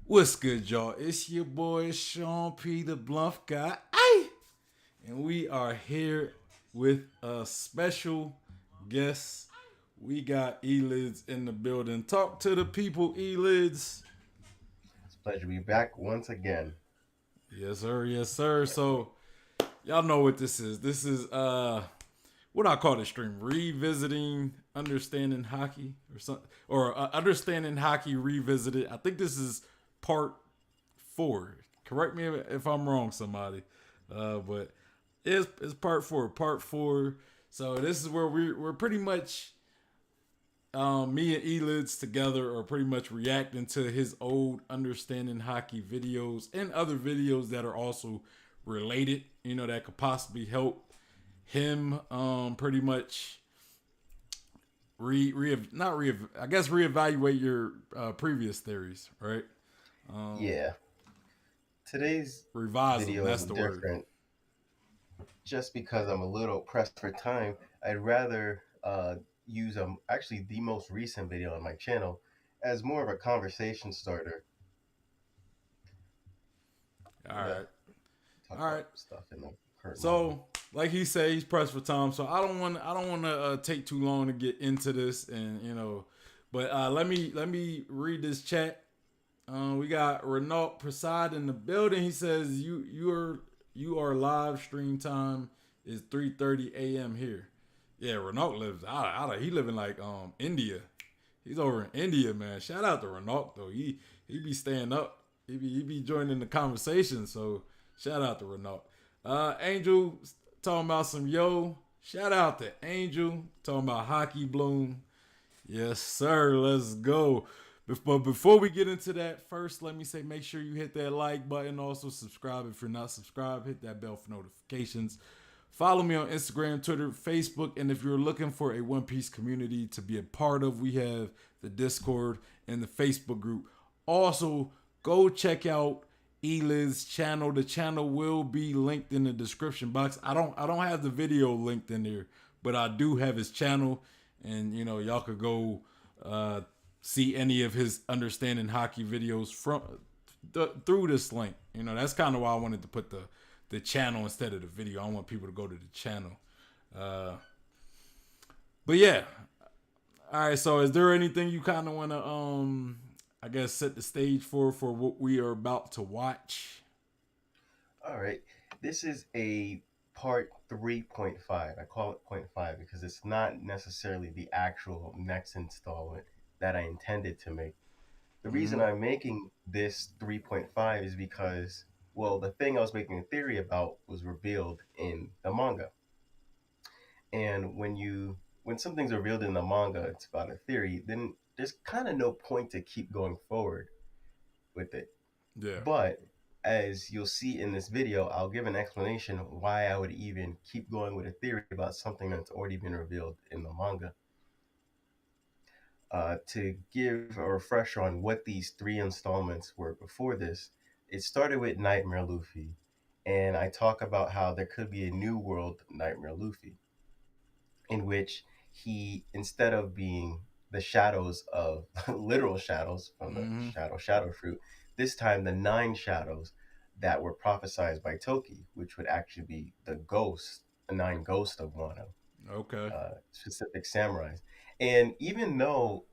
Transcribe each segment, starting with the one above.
What's good, y'all? It's your boy Sean P. the Bluff Guy. Ay! And we are here with a special guest. We got ELiDZ in the building. Talk to the people, ELiDZ. It's a pleasure to be back once again. Yes, sir. Yes, sir. So y'all know what this is. This is what I call the stream. Revisiting Understanding Haki or something. Or Understanding Haki Revisited. I think this is part 4. Correct me if I'm wrong, somebody. But it's part 4. Part 4. So this is where we're pretty much me and ELiDZ together are pretty much reacting to his old Understanding Haki videos and other videos that are also related. You know, that could possibly help him pretty much I guess reevaluate your previous theories, right? Yeah, today's Revise them. video is That's the word. different just because I'm a little pressed for time. I'd rather use actually the most recent video on my channel as more of a conversation starter. All Yeah, right. talk All right. about stuff in the current manga. So, like he said, he's pressed for time. So I don't want to take too long to get into this, and but let me read this chat. We got Renault Prasad in the building. He says you are live stream time is 3:30 a.m. here. Yeah, Renault lives he live in like India. He's over in India, man. Shout out to Renault though. He be staying up. He be joining the conversation. So shout out to Renault. Angel talking about some yo. Shout out to Angel talking about Haki Bloom. Yes, sir. Let's go. But before we get into that, first let me say make sure you hit that like button. Also subscribe if you're not subscribed. Hit that bell for notifications. Follow me on Instagram, Twitter, Facebook, and if you're looking for a One Piece community to be a part of, we have the Discord and the Facebook group. Also, go check out ELiDZ Channel. The channel will be linked in the description box. I don't have the video linked in there, but I do have his channel, and y'all could go see any of his Understanding Haki videos through this link. That's kind of why I wanted to put the channel instead of the video. I don't want people to go to the channel. But yeah. All right, so is there anything you kind of want to I guess set the stage for what we are about to watch? All right, this is a part 3.5. I call it point 5 because it's not necessarily the actual next installment that I intended to make. The reason Mm-hmm. I'm making this 3.5 is because, well, the thing I was making a theory about was revealed in the manga. And when something's revealed in the manga, it's about a theory, then there's kind of no point to keep going forward with it. Yeah. But as you'll see in this video, I'll give an explanation why I would even keep going with a theory about something that's already been revealed in the manga. To give a refresher on what these 3 installments were before this, it started with Nightmare Luffy, and I talk about how there could be a new world Nightmare Luffy, in which he, instead of being the shadows of literal shadows from the Mm-hmm. shadow fruit, this time the 9 shadows that were prophesied by Toki, which would actually be the 9 ghosts of Wano, Okay. specific samurais. And even though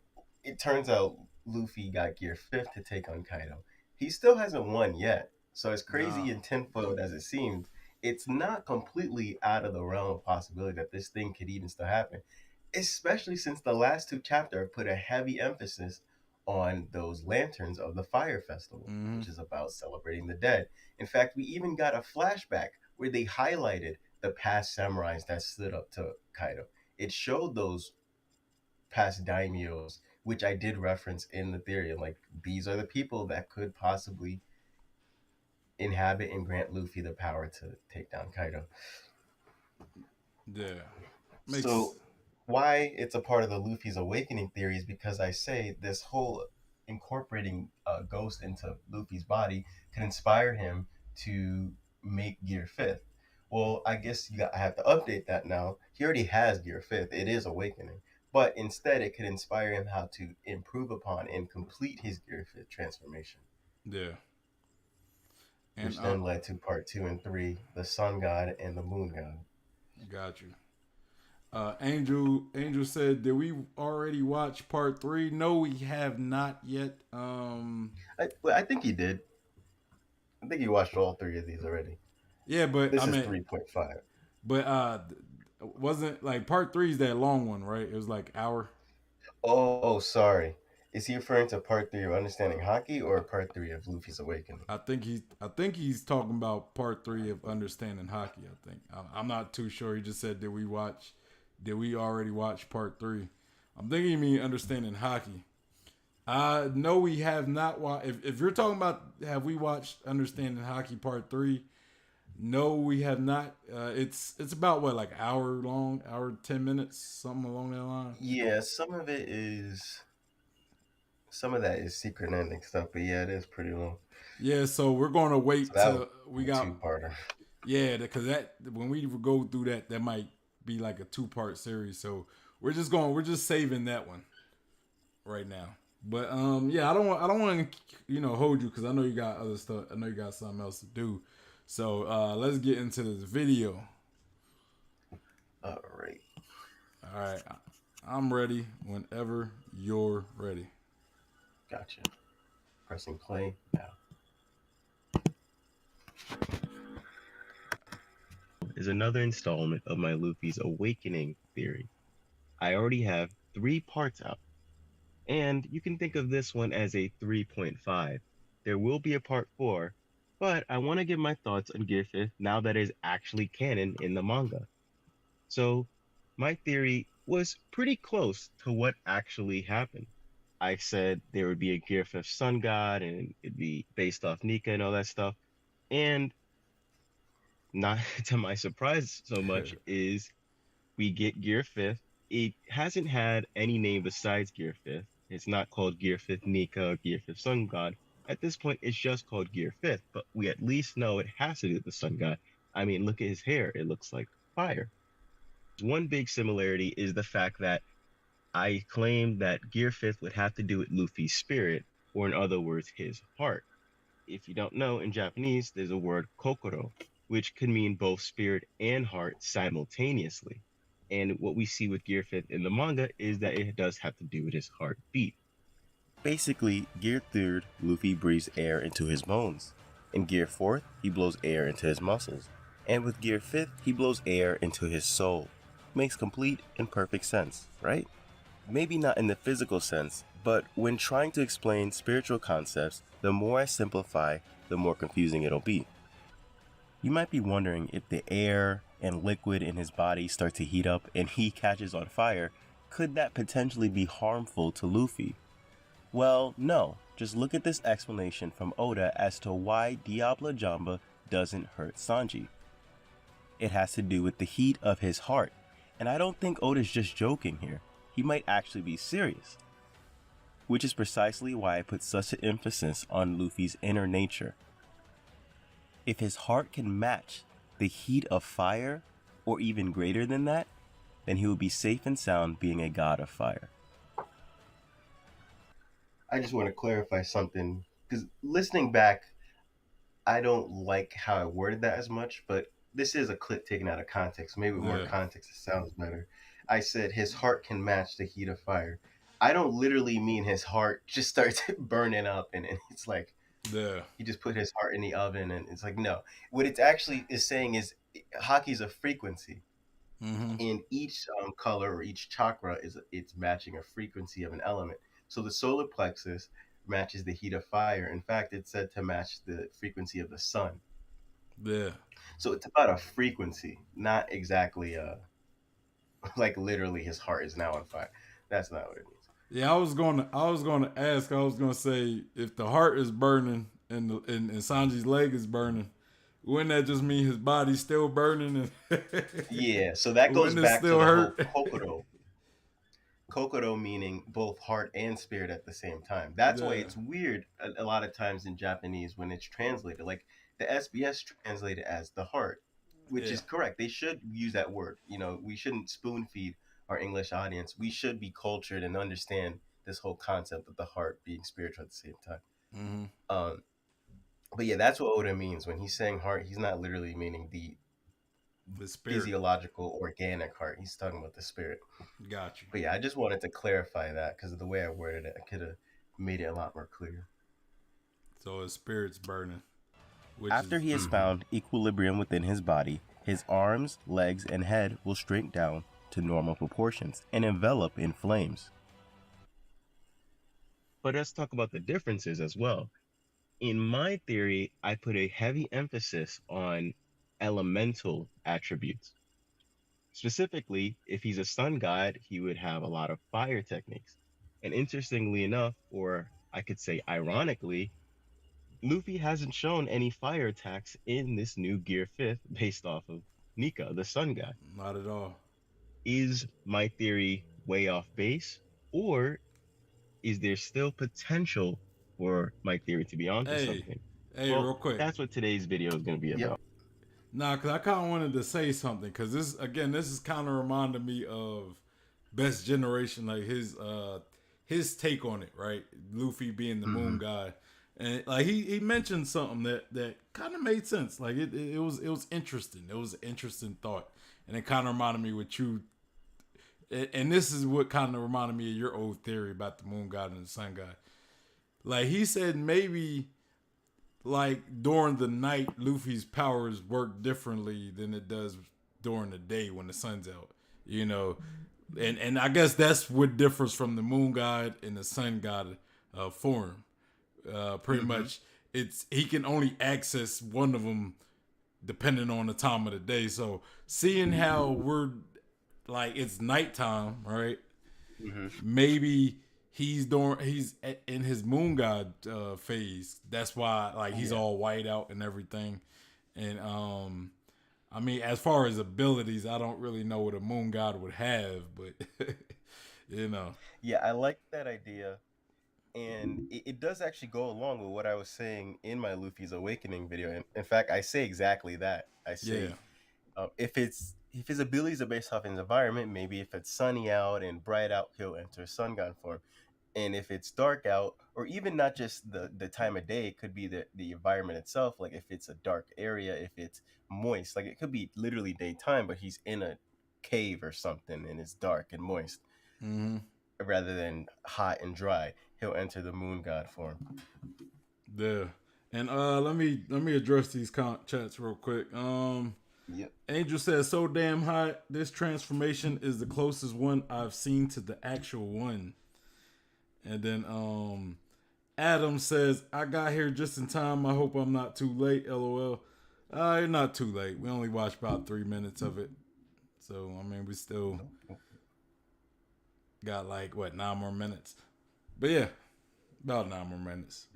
it turns out Luffy got gear 5th to take on Kaido, he still hasn't won yet. So as Nah. crazy and tenfold as it seems, it's not completely out of the realm of possibility that this thing could even still happen, especially since the last 2 chapters put a heavy emphasis on those lanterns of the fire festival, Mm-hmm. which is about celebrating the dead. In fact, we even got a flashback where they highlighted the past samurais that stood up to Kaido. It showed those past daimyos, which I did reference in the theory. And like, these are the people that could possibly inhabit and grant Luffy the power to take down Kaido. Yeah. So Makes. why it's a part of the Luffy's awakening theory is because I say this whole incorporating a ghost into Luffy's body could inspire him to make Gear 5th. Well, I guess I have to update that now. He already has Gear 5th. It is awakening. But instead, it could inspire him how to improve upon and complete his Gear 5th transformation. Yeah. And which then led to part 2 and 3, the sun god and the moon god. got you. Angel said, "Did we already watch part three?" No, we have not yet. Well, I think he did. I think he watched all 3 of these already. Yeah, but I This is mean, 3.5. but wasn't like part three is that long one, right? It was like hour. Oh, sorry. Is he referring to part 3 of Understanding Haki or part 3 of Luffy's Awakening? I think he's talking about part three of Understanding Haki. I think I'm not too sure. He just said, Did we already watch part three?" I'm thinking you mean Understanding Haki. No, we have not watched. If you're talking about have we watched Understanding Haki Part 3, no, we have not. It's about what, like hour long, hour 10 minutes, something along that line. Yeah, some of that is secret ending stuff, but yeah, it is pretty long. Yeah, so we're gonna So wait that was till we a got, two-parter. yeah, because that when we go through that, that might be like a 2 part series. So we're just saving that one right now. But yeah, I don't want to hold you because I know you got other stuff. I know you got something else to do. So let's get into this video. All right, All right, I'm ready whenever you're ready. gotcha. Pressing play now. Is another installment of my Luffy's Awakening theory. I already have 3 parts out, and you can think of this one as a 3.5. There will be a part 4, but I want to give my thoughts on Gear 5th now that it is actually canon in the manga. So, my theory was pretty close to what actually happened. I said there would be a Gear 5th sun god and it'd be based off Nika and all that stuff. And not to my surprise so much is we get Gear 5th. It hasn't had any name besides Gear 5th. It's not called Gear 5th Nika or Gear 5th Sun God. At this point, it's just called Gear 5th, but we at least know it has to do with the Sun God. I mean, look at his hair. It looks like fire. One big similarity is the fact that I claim that Gear 5th would have to do with Luffy's spirit, or in other words, his heart. If you don't know, in Japanese, there's a word kokoro, which can mean both spirit and heart simultaneously. And what we see with Gear 5th in the manga is that it does have to do with his heartbeat. Basically, Gear 3rd, Luffy breathes air into his bones. In Gear 4th, he blows air into his muscles. And with Gear 5th, he blows air into his soul. Makes complete and perfect sense, right? Maybe not in the physical sense, but when trying to explain spiritual concepts, the more I simplify, the more confusing it'll be. You might be wondering if the air and liquid in his body start to heat up and he catches on fire, could that potentially be harmful to Luffy? Well, no. Just look at this explanation from Oda as to why Diablo Jamba doesn't hurt Sanji. It has to do with the heat of his heart, and I don't think Oda's just joking here. He might actually be serious. Which is precisely why I put such an emphasis on Luffy's inner nature. If his heart can match the heat of fire, or even greater than that, then he will be safe and sound being a god of fire. I just want to clarify something, because listening back, I don't like how I worded that as much, but this is a clip taken out of context. Maybe with more Yeah, context, it sounds better. I said his heart can match the heat of fire. I don't literally mean his heart just starts burning up and it's like yeah, he just put his heart in the oven and it's like, no. What it actually is saying is hockey's a frequency. mm-hmm. And each color or each chakra it's matching a frequency of an element. So the solar plexus matches the heat of fire. In fact, it's said to match the frequency of the sun. Yeah. So it's about a frequency, not exactly like literally his heart is now on fire. That's not what it means. Yeah, I was gonna ask. I was gonna say if the heart is burning and Sanji's leg is burning, wouldn't that just mean his body's still burning and Yeah, so that goes wouldn't it back to still the whole hurt? kokoro. Kokoro meaning both heart and spirit at the same time. That's why Yeah, it's weird a lot of times in Japanese when it's translated. Like the SBS translated as the heart, which yeah. is correct. They should use that word. You know, we shouldn't spoon feed our English audience. We should be cultured and understand this whole concept of the heart being spiritual at the same time. Mm-hmm. But yeah, that's what Oda means when he's saying heart. He's not literally meaning the The spirit. physiological, organic heart. He's talking about the spirit. Got you. But yeah, I just wanted to clarify that because of the way I worded it. I could have made it a lot more clear. So his spirit's burning, which After is he has found equilibrium within his body, his arms, legs, and head will shrink down to normal proportions and envelop in flames. But let's talk about the differences as well. In my theory, I put a heavy emphasis on elemental attributes. Specifically, if he's a sun god, he would have a lot of fire techniques. And interestingly enough, or I could say ironically, Luffy hasn't shown any fire attacks in this new Gear 5th based off of Nika, the sun god. not at all. Is my theory way off base? Or is there still potential for my theory to be onto something? Hey, well, real quick. That's what today's video is going to be about. Nah, because I kind of wanted to say something. Because this is kind of reminding me of Best Generation, like his take on it, right? Luffy being the moon god. And like he mentioned something that kind of made sense. Like it was interesting. It was an interesting thought. And it kind of reminded me what you... And this is what kind of reminded me of your old theory about the moon god and the sun god. Like he said maybe... like during the night, Luffy's powers work differently than it does during the day when the sun's out, you know, and I guess that's what differs from the moon god and the sun god form. Pretty much, it's he can only access one of them depending on the time of the day. So seeing how we're like it's nighttime, right? Maybe he's in his moon god phase. That's why like he's all white out and everything. And I mean, as far as abilities, I don't really know what a moon god would have, but you know. Yeah, I like that idea. And it does actually go along with what I was saying in my Luffy's Awakening video. In fact, I say exactly that. I say if his abilities are based off his environment, maybe if it's sunny out and bright out, he'll enter sun god form. And if it's dark out, or even not just the time of day, it could be the environment itself. Like if it's a dark area, if it's moist, like it could be literally daytime, but he's in a cave or something and it's dark and moist. Rather than hot and dry, he'll enter the moon god form. Yeah. And let me address these chats real quick. Angel says, so damn hot. This transformation is the closest one I've seen to the actual one. And then Adam says, I got here just in time. I hope I'm not too late, LOL. You're not too late. We only watched about 3 minutes of it. So, I mean, we still got like, 9 more minutes. But yeah, about 9 more minutes.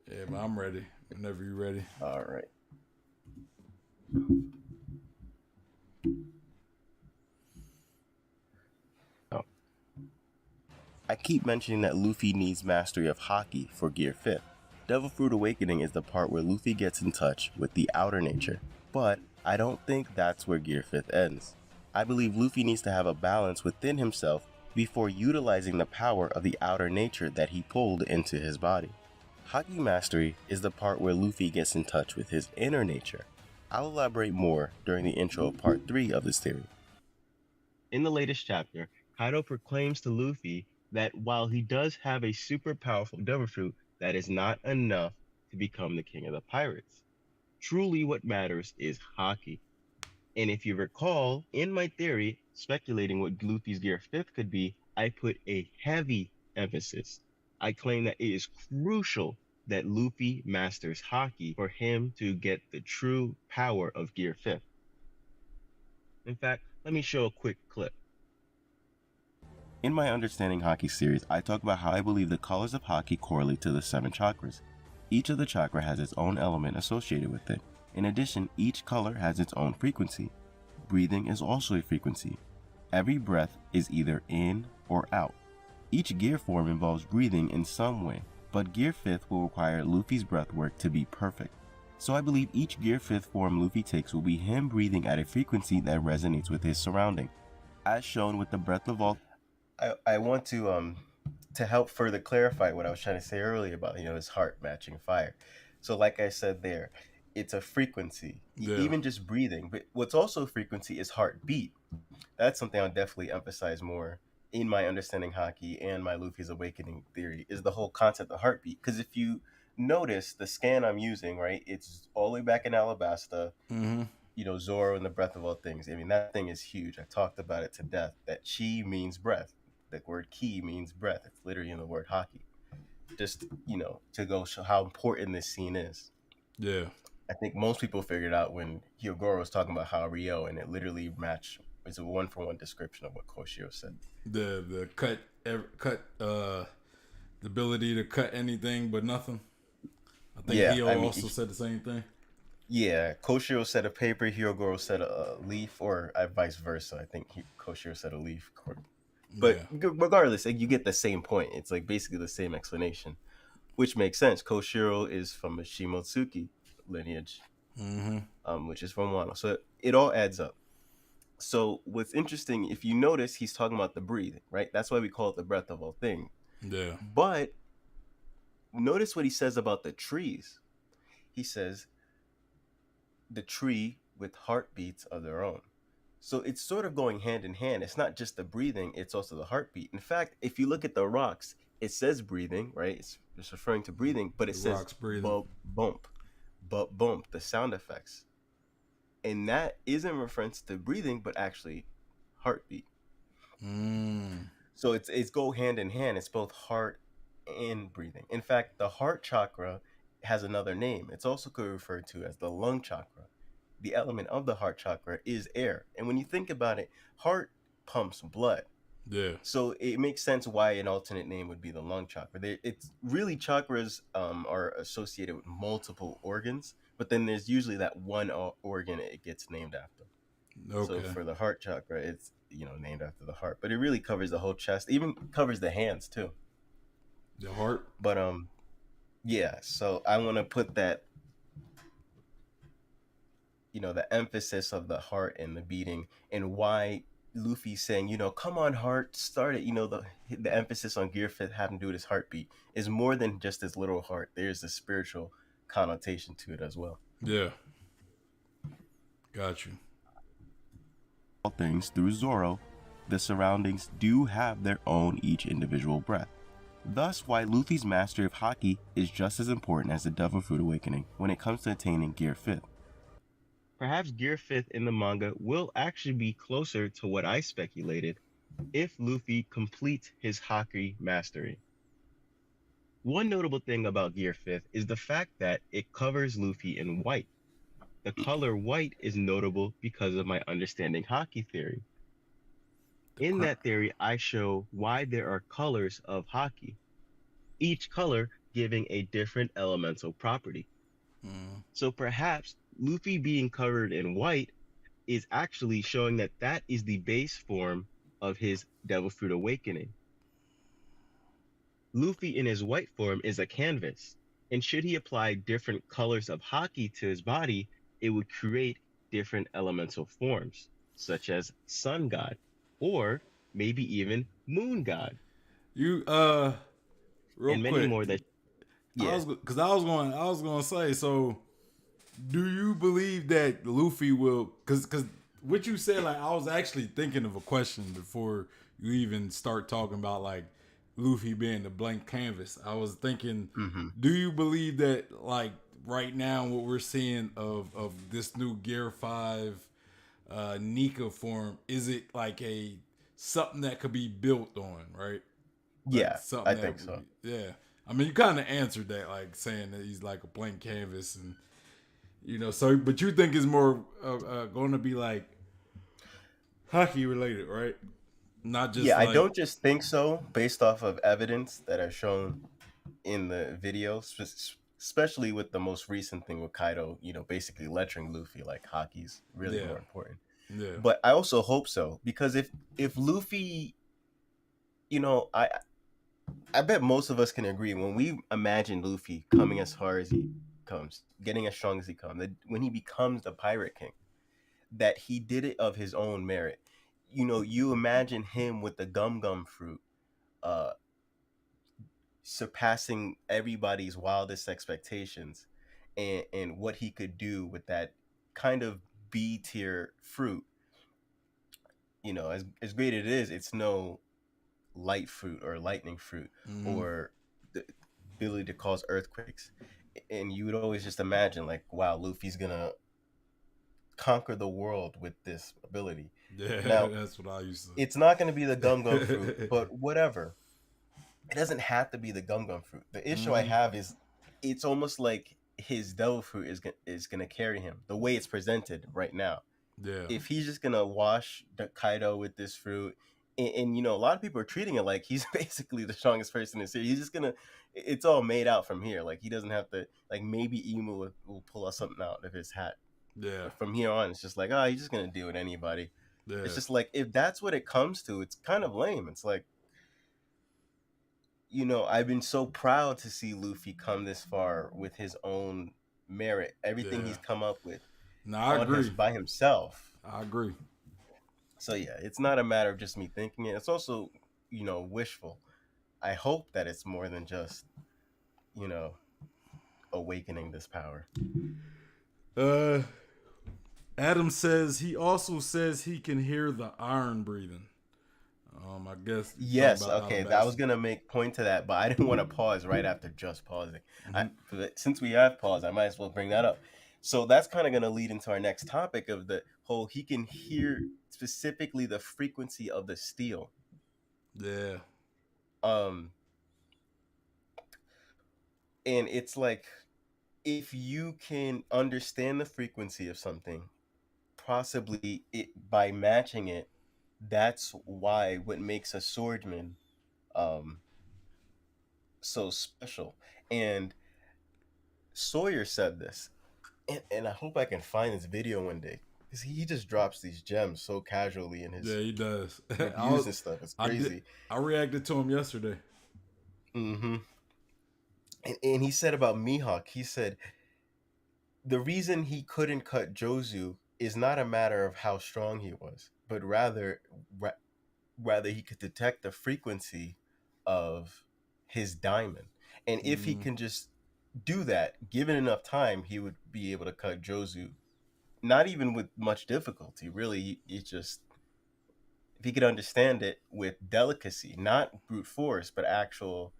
Yeah, but I'm ready. Whenever you're ready. All right. I keep mentioning that Luffy needs mastery of Haki for Gear 5th. Devil Fruit Awakening is the part where Luffy gets in touch with the outer nature, but I don't think that's where Gear 5th ends. I believe Luffy needs to have a balance within himself before utilizing the power of the outer nature that he pulled into his body. Haki Mastery is the part where Luffy gets in touch with his inner nature. I'll elaborate more during the intro of part 3 of this theory. In the latest chapter, Kaido proclaims to Luffy that while he does have a super powerful Devil Fruit, that is not enough to become the king of the pirates. Truly what matters is Haki. And if you recall, in my theory, speculating what Luffy's Gear 5th could be, I put a heavy emphasis. I claim that it is crucial that Luffy masters Haki for him to get the true power of Gear 5th. In fact, let me show a quick clip. In my Understanding Haki series, I talk about how I believe the colors of Haki correlate to the 7 chakras. Each of the chakra has its own element associated with it. In addition, each color has its own frequency. Breathing is also a frequency. Every breath is either in or out. Each gear form involves breathing in some way, but Gear 5th will require Luffy's breath work to be perfect. So I believe each Gear 5th form Luffy takes will be him breathing at a frequency that resonates with his surrounding, as shown with the breath of all. I want to to help further clarify what I was trying to say earlier about, his heart matching fire. So like I said there, it's a frequency, Yeah. even just breathing. But what's also a frequency is heartbeat. That's something I'll definitely emphasize more in my Understanding Haki and my Luffy's Awakening theory, is the whole concept of heartbeat. Because if you notice the scan I'm using, right, it's all the way back in Alabasta, Mm-hmm. Zoro and the breath of all things. I mean, that thing is huge. I talked about it to death. That chi means breath. The word ki means breath. It's literally in the word haki. Just, to go show how important this scene is. Yeah. I think most people figured out when Hyogoro was talking about how Rio, and it literally matched. It's a one-for-one description of what Koshiro said. The the ability to cut anything but nothing. I think Yeah, Hio I mean, also said the same thing. yeah, Koshiro said a paper, Hyogoro said a leaf, or vice versa. I think Koshiro said a leaf. But regardless, like, you get the same point. It's like basically the same explanation, which makes sense. Koshiro is from the Shimotsuki lineage, which is from Wano. So it all adds up. So what's interesting, if you notice, he's talking about the breathing, right? That's why we call it the breath of all things. Yeah. But notice what he says about the trees. He says the tree with heartbeats of their own. So it's sort of going hand in hand. It's not just the breathing, it's also the heartbeat. In fact, if you look at the rocks, it says breathing, right? It's referring to breathing, but it says bump, bump, bump, bump, the sound effects. And that isn't reference to breathing, but actually heartbeat. So it's go hand in hand. It's both heart and breathing. In fact, the heart chakra has another name. It's also could be referred to as the lung chakra. The element of the heart chakra is air. And when you think about it, heart pumps blood. Yeah. So it makes sense why an alternate name would be the lung chakra. It's really, chakras are associated with multiple organs, but then there's usually that one organ it gets named after. Okay. So for the heart chakra, it's named after the heart, but it really covers the whole chest, even covers the hands too. The heart. But yeah. So I want to put that, the emphasis of the heart and the beating, and why Luffy's saying, come on, heart, start it. The emphasis on Gear 5th having to do with his heartbeat is more than just his literal heart. There's a spiritual connotation to it as well. Yeah. Got you. All things through Zoro, the surroundings do have their own each individual breath. Thus why Luffy's mastery of Haki is just as important as the Devil Fruit Awakening when it comes to attaining Gear 5th. Perhaps Gear 5th in the manga will actually be closer to what I speculated if Luffy completes his Haki mastery. One notable thing about Gear 5th is the fact that it covers Luffy in white. The color white is notable because of my Understanding Haki theory. In that theory, I show why there are colors of Haki, each color giving a different elemental property. So perhaps Luffy being covered in white is actually showing that that is the base form of his Devil Fruit Awakening. Luffy in his white form is a canvas, and should he apply different colors of Haki to his body, it would create different elemental forms, such as Sun God, or maybe even Moon God. You real and many quick. more that I was going to say, so do you believe that Luffy will, cuz what you said, like, I was actually thinking of a question before you even start talking about like Luffy being the blank canvas. I was thinking, do you believe that, like, right now what we're seeing of this new Gear 5 Nika form, is it like a something that could be built on, right? Like, yeah, I think so. Yeah. I mean, you kind of answered that, like saying that he's like a blank canvas, and so, but you think it's more going to be like Haki related, right? Not just I don't just think so based off of evidence that are shown in the video, especially with the most recent thing with Kaido, basically lecturing Luffy like Haki's really more important. Yeah. But I also hope so, because if Luffy, I bet most of us can agree, when we imagine Luffy coming as far as he comes, getting as strong as he comes, that when he becomes the Pirate King, that he did it of his own merit. You imagine him with the gum fruit, surpassing everybody's wildest expectations, and what he could do with that kind of B tier fruit. You know, as great as it is, it's no light fruit or lightning fruit Mm-hmm. or the ability to cause earthquakes. And you would always just imagine, like, wow, Luffy's gonna conquer the world with this ability. Yeah, Now, that's what I used it's not going to be the Gum Gum fruit, to. but whatever. It doesn't have to be the Gum Gum fruit. The issue I Mm-hmm. have is it's almost like his devil fruit is gonna carry him the way it's presented right now. Yeah. If he's just gonna wash the Kaido with this fruit, and you know, a lot of people are treating it like he's basically the strongest person in the series. He's just gonna, it's all made out from here. Like he doesn't have to, like maybe Imu will pull us something out of his hat. Yeah. But from here on, it's just like, oh, he's just gonna deal with anybody. Yeah. It's just like, if that's what it comes to, it's kind of lame. It's like, you know, I've been so proud to see Luffy come this far with his own merit. Everything Yeah. he's come up with No, I agree. by himself. I agree. So yeah, it's not a matter of just me thinking it. It's also, you know, wishful. I hope that it's more than just, you know, awakening this power. Adam says he also says he can hear the iron breathing. I guess. Yes, okay. I was gonna make point to that, but I didn't want to pause right after just pausing. Mm-hmm. Since we have paused, I might as well bring that up. So that's kind of gonna lead into our next topic of the whole, he can hear specifically the frequency of the steel. Yeah. And it's like, if you can understand the frequency of something, possibly it by matching it, that's why what makes a swordsman so special. And Sawyer said this, and I hope I can find this video one day, because he just drops these gems so casually in his he does reviews and stuff. It's crazy. I reacted to him yesterday. Mm-hmm. And he said about Mihawk, he said the reason he couldn't cut Jozu is not a matter of how strong he was, but rather he could detect the frequency of his diamond. And if he can just do that, given enough time, he would be able to cut Jozu, not even with much difficulty. Really, it's just, if he could understand it with delicacy, not brute force, but actual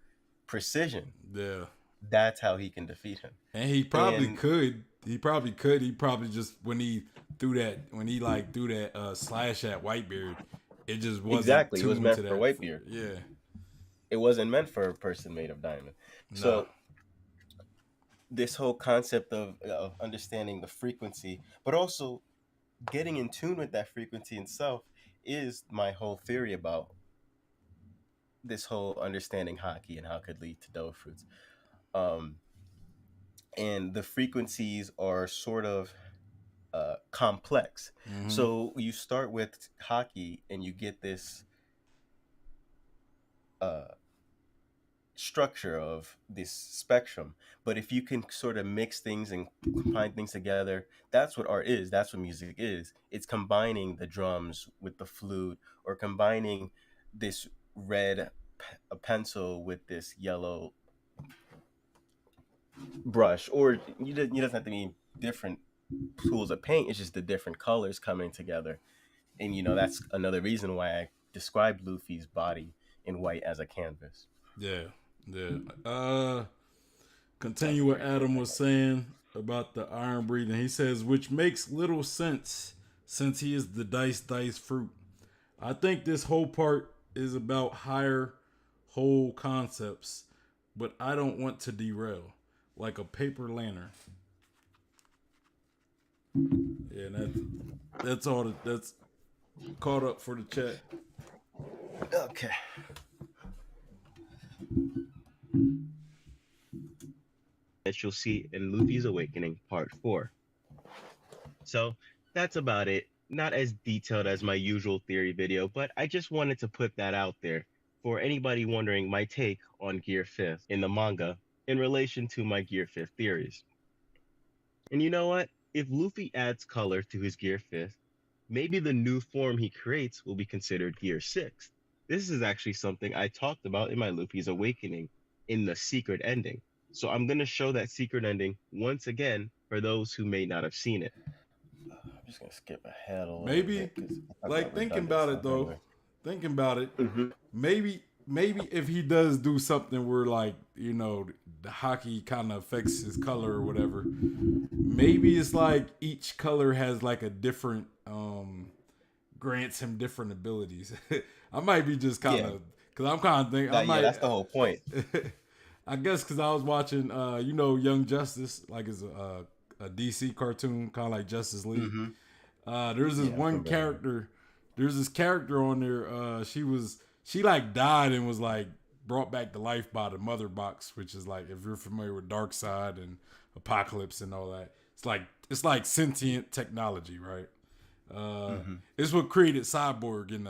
precision. Yeah. That's how he can defeat him. And he probably could. He probably could. He probably just, when he threw that slash at Whitebeard, it just wasn't exactly. It was meant for Whitebeard. Yeah. It wasn't meant for a person made of diamond. No. So this whole concept of understanding the frequency, but also getting in tune with that frequency itself, is my whole theory about this whole understanding Haki and how it could lead to devil fruits. And the frequencies are sort of complex. Mm-hmm. So you start with Haki and you get this structure of this spectrum, but if you can sort of mix things and combine things together, that's what art is. That's what music is. It's combining the drums with the flute, or combining this red pencil with this yellow brush, or it doesn't have to be different tools of paint. It's just the different colors coming together. And you know, that's another reason why I described Luffy's body in white as a canvas. Yeah. Continue what Adam was saying about the iron breathing. He says, which makes little sense since he is the dice fruit. I think this whole part is about higher whole concepts, but I don't want to derail, like a paper lantern. Yeah, that's all. That's caught up for the chat. Okay. That you'll see in Luffy's Awakening Part 4. So that's about it. Not as detailed as my usual theory video, but I just wanted to put that out there for anybody wondering my take on Gear 5th in the manga in relation to my Gear 5th theories. And you know what? If Luffy adds color to his Gear 5th, maybe the new form he creates will be considered Gear 6th. This is actually something I talked about in my Luffy's Awakening in the secret ending. So I'm going to show that secret ending once again for those who may not have seen it. I'm just going to skip ahead a little Maybe, bit because like thinking about it though, anyway. thinking about it, Mm-hmm. maybe if he does do something where like the hockey kind of affects his color or whatever, maybe it's like each color has like a different grants him different abilities. I might be just kind of because I'm kind of thinking That's the whole point. I guess because I was watching Young Justice, like it's a DC cartoon, kind of like Justice League. Mm-hmm. There's this one character. There's this character on there. She like died and was like brought back to life by the Mother Box, which is like if you're familiar with Darkseid and Apocalypse and all that. It's like sentient technology, right? It's what created Cyborg in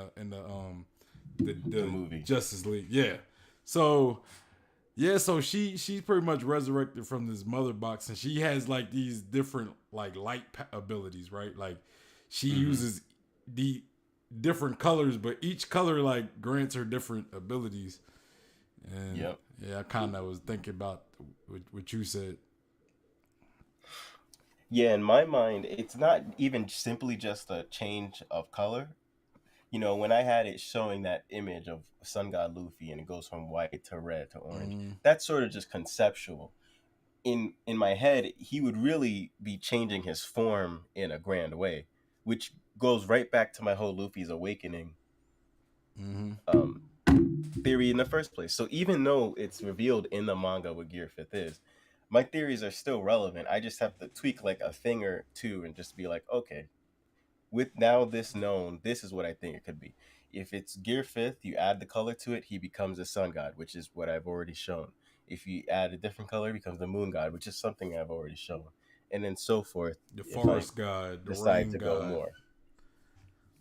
the movie Justice League. Yeah. So she's pretty much resurrected from this Mother Box, and she has like these different like light abilities, right? Like she uses the different colors, but each color like grants her different abilities. And yeah, I kind of was thinking about what you said. Yeah, in my mind, it's not even simply just a change of color. When I had it showing that image of Sun God Luffy and it goes from white to red to orange, that's sort of just conceptual. In my head, he would really be changing his form in a grand way, which goes right back to my whole Luffy's awakening theory in the first place. So even though it's revealed in the manga what Gear 5th is, my theories are still relevant. I just have to tweak like a thing or two and just be like, okay, with now this known, this is what I think it could be. If it's Gear 5th, you add the color to it, he becomes a sun god, which is what I've already shown. If you add a different color, he becomes the moon god, which is something I've already shown. And then so forth. The forest god, the decide rain to god. Go more.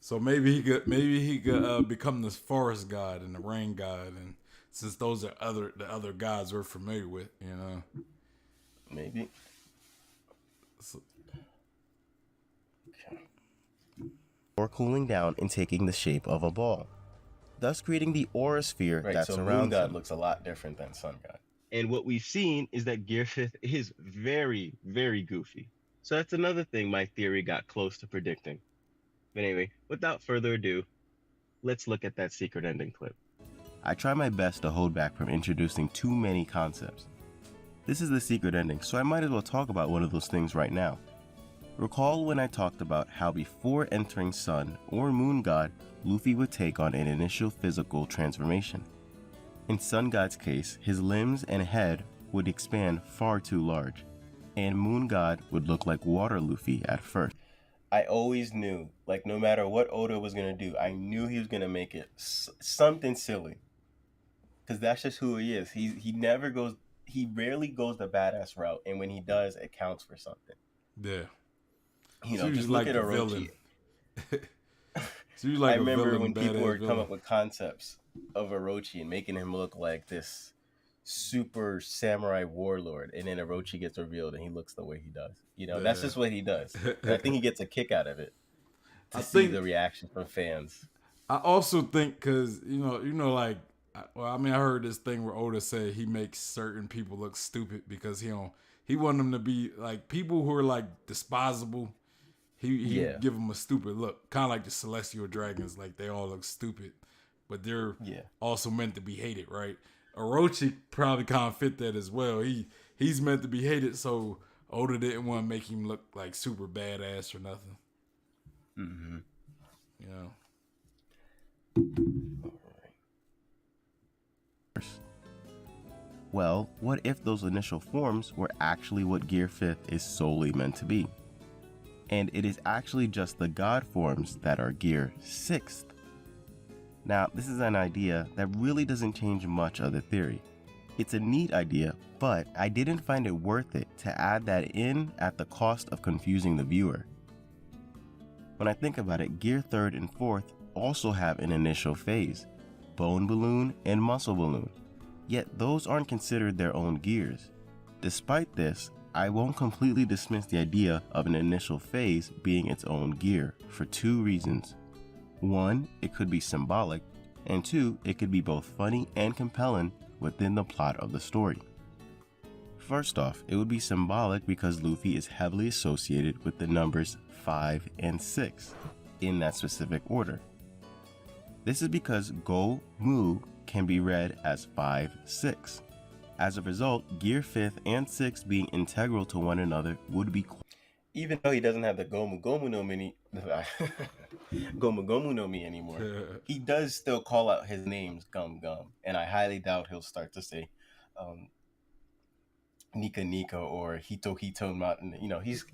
So maybe he could become this forest god and the rain god, and since those are the other gods we're familiar with, Maybe. So, or cooling down and taking the shape of a ball, thus creating the aura sphere that surrounds Moon God him. looks a lot different than Sun God. And what we've seen is that Gear 5th is very, very goofy. So that's another thing my theory got close to predicting. But anyway, without further ado, let's look at that secret ending clip. I try my best to hold back from introducing too many concepts. This is the secret ending, so I might as well talk about one of those things right now. Recall when I talked about how before entering Sun or Moon God, Luffy would take on an initial physical transformation. In Sun God's case, his limbs and head would expand far too large, and Moon God would look like Water Luffy at first. I always knew, like no matter what Oda was going to do, I knew he was going to make it something silly. Because that's just who he is. He rarely goes the badass route, and when he does, it counts for something. Yeah. Just look at Orochi. I remember when people would come up with concepts of Orochi and making him look like this super samurai warlord, and then Orochi gets revealed and he looks the way he does. That's just what he does. And I think he gets a kick out of it to see the reaction from fans. I also think because I heard this thing where Oda said he makes certain people look stupid because he want them to be like people who are like disposable. He give them a stupid look, kind of like the celestial dragons. Like they all look stupid, but they're also meant to be hated, right? Orochi probably kind of fit that as well. He's meant to be hated, so Oda didn't want to make him look like super badass or nothing. Mm-hmm. Well, what if those initial forms were actually what Gear 5th is solely meant to be? And it is actually just the god forms that are Gear 6th. Now, this is an idea that really doesn't change much of the theory. It's a neat idea, but I didn't find it worth it to add that in at the cost of confusing the viewer. When I think about it, Gear 3rd and 4th also have an initial phase, Bone Balloon and Muscle Balloon, yet those aren't considered their own gears. Despite this, I won't completely dismiss the idea of an initial phase being its own gear for two reasons. One, it could be symbolic, and two, it could be both funny and compelling within the plot of the story. First off, it would be symbolic because Luffy is heavily associated with the numbers 5 and 6 in that specific order. This is because Go Mu can be read as 5-6. As a result, Gear 5th and 6th being integral to one another would be even though he doesn't have the Gomu Gomu no Mi Gomu Gomu no Mi anymore, he does still call out his names Gum Gum, and I highly doubt he'll start to say Nika Nika or Hito Hito Mountain. You know, he's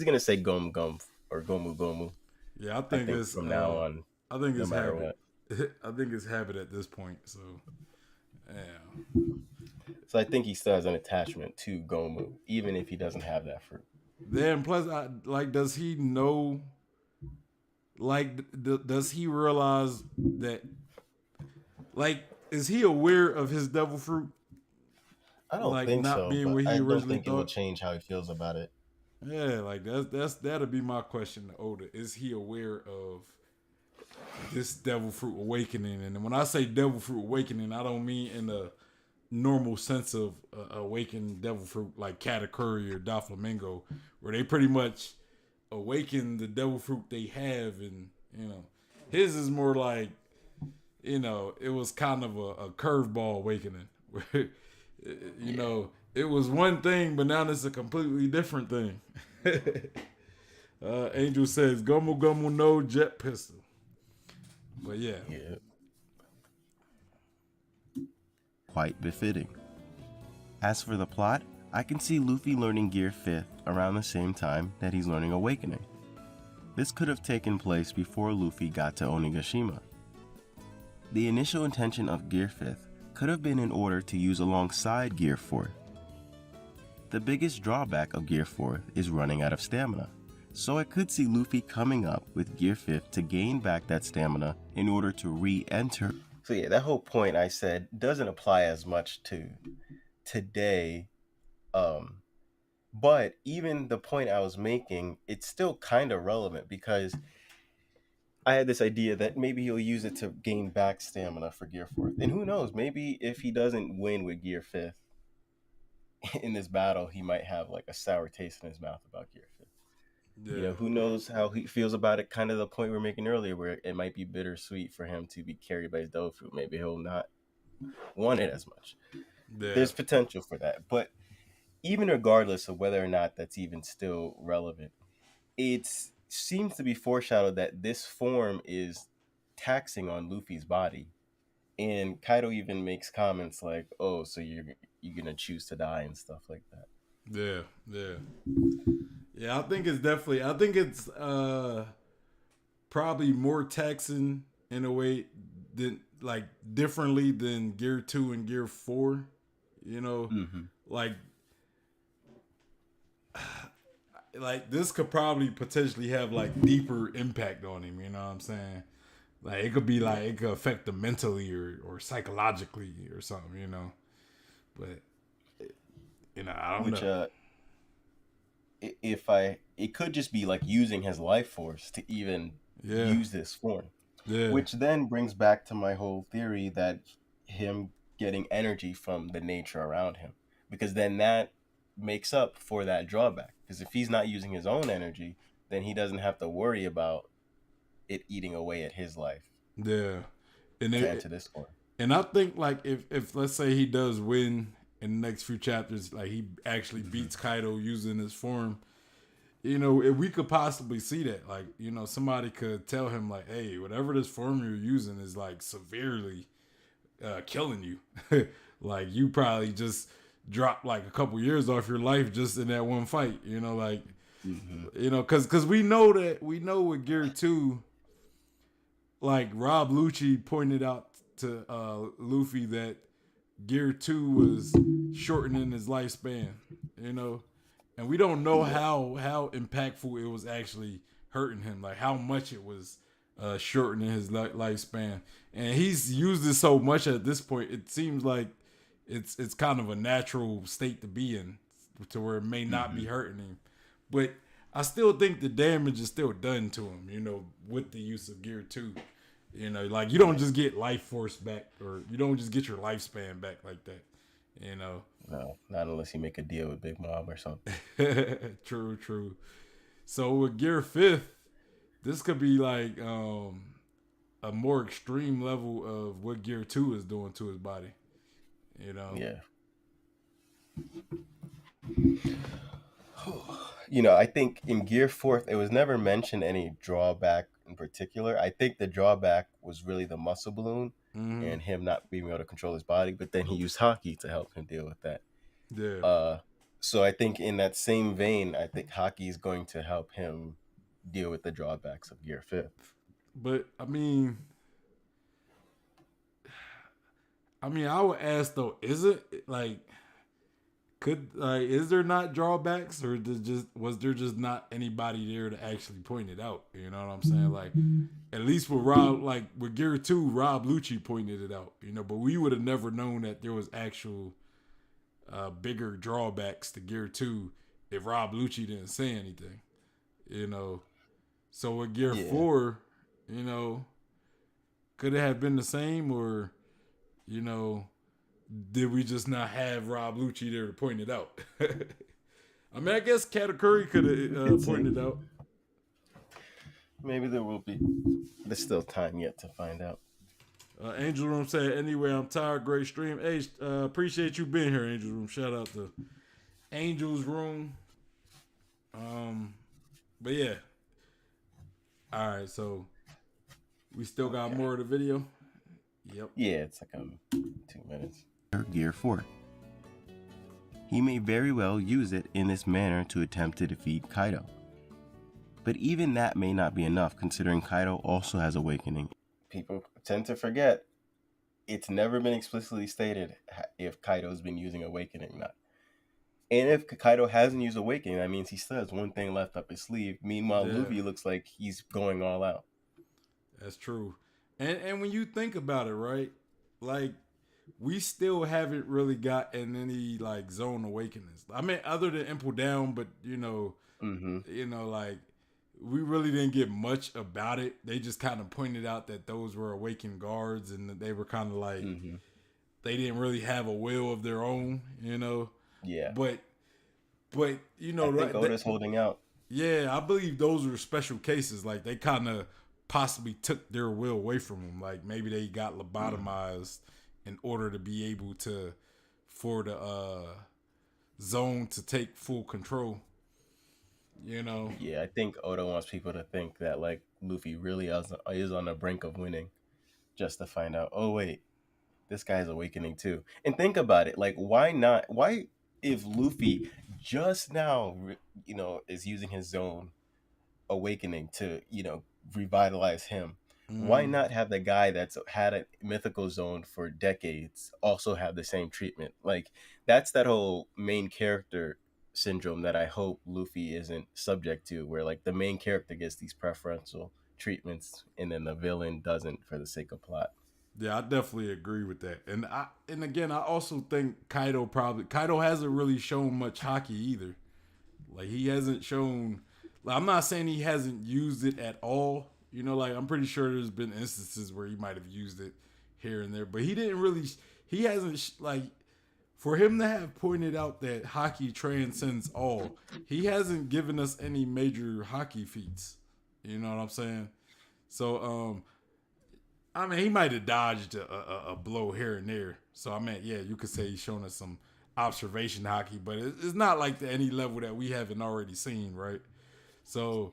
gonna say Gum Gum or Gomu Gomu. Yeah, I think it's from now on. I think it's no matter habit. what. I think it's habit at this point. So, yeah. So I think he still has an attachment to Gomu, even if he doesn't have that fruit. Then plus, does he know? Does he realize that? Is he aware of his devil fruit? I don't think not so. Being But where he I don't originally think it thought. will change how he feels about it. Yeah, that'll be my question to Oda. Is he aware of this devil fruit awakening? And when I say devil fruit awakening, I don't mean in the normal sense of awakened devil fruit like Katakuri or Doflamingo, where they pretty much awaken the devil fruit they have, and his is more like it was kind of a curveball awakening where it was one thing, but now it's a completely different thing. Angel says Gomu Gomu no jet pistol, but yeah. Quite befitting. As for the plot, I can see Luffy learning Gear 5th around the same time that he's learning Awakening. This could have taken place before Luffy got to Onigashima. The initial intention of Gear 5th could have been in order to use alongside Gear 4th. The biggest drawback of Gear 4th is running out of stamina, so I could see Luffy coming up with Gear 5th to gain back that stamina in order to re-enter. So yeah, that whole point I said doesn't apply as much to today, but even the point I was making, it's still kind of relevant because I had this idea that maybe he'll use it to gain back stamina for Gear 4th. And who knows, maybe if he doesn't win with Gear 5th in this battle, he might have like a sour taste in his mouth about Gear 5th. Yeah. Who knows how he feels about it, kind of the point we were making earlier, where it might be bittersweet for him to be carried by his devil fruit. Maybe he'll not want it as much. Yeah. There's potential for that. But even regardless of whether or not that's even still relevant, it seems to be foreshadowed that this form is taxing on Luffy's body. And Kaido even makes comments like, oh, so you're going to choose to die and stuff like that. Yeah, I think it's probably more taxing in a way than differently than Gear 2 and Gear 4. Like this could probably potentially have deeper impact on him, you know what I'm saying? It could be it could affect him mentally or psychologically or something, But I don't know. It could just be using his life force to even use this form, which then brings back to my whole theory that him getting energy from the nature around him, because then that makes up for that drawback, because if he's not using his own energy, then he doesn't have to worry about it eating away at his life and to enter this form. And I think if let's say he does win in the next few chapters, he actually beats Kaido using his form, if we could possibly see that, somebody could tell him hey, whatever this form you're using is severely killing you. You probably just dropped a couple years off your life just in that one fight, because we know with Gear 2, Rob Lucci pointed out to Luffy that Gear 2 was shortening his lifespan, and we don't know how impactful it was actually hurting him, how much it was shortening his lifespan. And he's used it so much at this point, it seems like it's kind of a natural state to be in, to where it may not be hurting him. But I still think the damage is still done to him, with the use of Gear 2. You know, like you don't just get life force back, or you don't just get your lifespan back like that. You know. No, not unless you make a deal with Big Mom or something. True. So with Gear Fifth, this could be like a more extreme level of what Gear 2 is doing to his body. You know? Yeah. You know, I think in Gear Fourth, it was never mentioned any drawback in particular. I think the drawback was really the muscle balloon and him not being able to control his body, but then he used Haki to help him deal with that. Yeah. So I think in that same vein, I think Haki is going to help him deal with the drawbacks of Gear Fifth. But I mean, I would ask though, is it like is there not drawbacks, or was there just not anybody there to actually point it out? You know what I'm saying? Like, at least with Rob, like with Gear 2, Rob Lucci pointed it out. You know, but we would have never known that there was actual bigger drawbacks to Gear 2 if Rob Lucci didn't say anything. You know, so with Gear 4, you know, could it have been the same, or you know, did we just not have Rob Lucci there to point it out? I mean, I guess Katakuri could have pointed it out. Maybe there will be. There's still time yet to find out. Angel Room said, anyway, I'm tired. Great stream. Hey, appreciate you being here, Angel Room. Shout out to Angel's Room. But yeah. All right, so we still got more of the video. Yep. Yeah, it's like 2 minutes. Gear 4. He may very well use it in this manner to attempt to defeat Kaido. But even that may not be enough, considering Kaido also has awakening. People tend to forget it's never been explicitly stated if Kaido's been using awakening or not. And if Kaido hasn't used awakening, that means he still has one thing left up his sleeve. Meanwhile, Luffy looks like he's going all out. That's true. And when you think about it, right? Like, we still haven't really gotten any like zone awakenings. I mean, other than Impel Down, but you know, like we really didn't get much about it. They just kind of pointed out that those were awakened guards, and that they were kind of like they didn't really have a will of their own, you know. Yeah. But you know, I think Oda's holding out. Yeah, I believe those were special cases. Like they kind of possibly took their will away from them. Like maybe they got lobotomized in order to be able to, for the zone to take full control. You know? Yeah, I think Oda wants people to think that like Luffy really is on the brink of winning, just to find out, oh wait, this guy's awakening too. And think about it, like why not? Why, if Luffy just now, you know, is using his zone awakening to, you know, revitalize him, why not have the guy that's had a mythical zone for decades also have the same treatment? Like that's that whole main character syndrome that I hope Luffy isn't subject to, where like the main character gets these preferential treatments and then the villain doesn't for the sake of plot. Yeah, I definitely agree with that. And again, I also think Kaido hasn't really shown much Haki either. Like he hasn't shown, like, I'm not saying he hasn't used it at all. You know, like I'm pretty sure there's been instances where he might have used it here and there, but he didn't really, he hasn't like, for him to have pointed out that Haki transcends all, he hasn't given us any major Haki feats. You know what I'm saying? So, I mean, he might have dodged a blow here and there. So, I mean, yeah, you could say he's shown us some observation Haki, but it's not like to any level that we haven't already seen, right? So,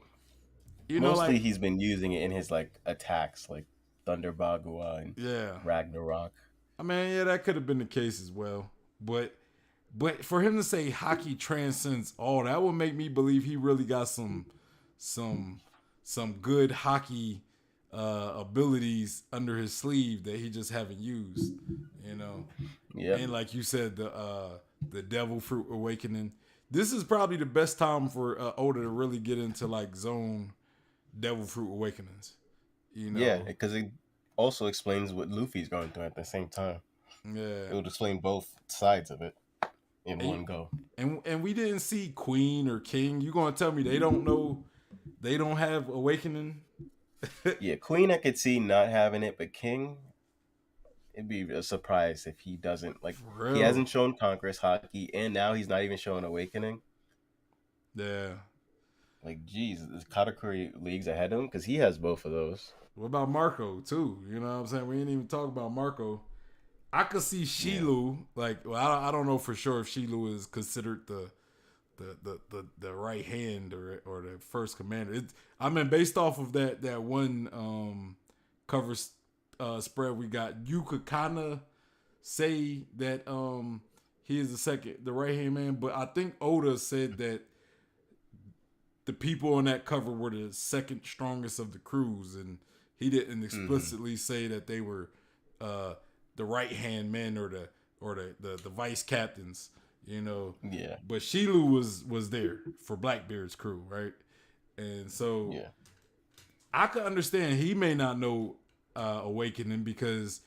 you know, mostly like, he's been using it in his like attacks, like Thunder Bagua and Ragnarok. I mean, yeah, that could have been the case as well. But for him to say Haki transcends all, that would make me believe he really got some good Haki abilities under his sleeve that he just haven't used, you know. Yeah. And like you said, the Devil Fruit Awakening. This is probably the best time for Oda to really get into like zone Devil Fruit Awakenings. You know? Yeah, because it also explains what Luffy's going through at the same time. Yeah, it would explain both sides of it in one go. And we didn't see Queen or King. You gonna tell me they don't know? They don't have awakening Yeah, Queen I could see not having it, but King, it'd be a surprise if he doesn't like. For He real. hasn't shown Conqueror's Haki, and now he's not even showing Awakening. Yeah. Like, geez, is Katakuri leagues ahead of him because he has both of those. What about Marco too? You know what I'm saying? We didn't even talk about Marco. I could see Yeah, Shilu. Like, well, I don't know for sure if Shilu is considered the right hand or the first commander. I mean, based off of that one cover spread we got, you could kind of say that he is the right hand man. But I think Oda said that the people on that cover were the second strongest of the crews, and he didn't explicitly say that they were the right hand men or the vice captains, you know. yeah, But Shilu was there for Blackbeard's crew, right? And so yeah, I could understand he may not know Awakening because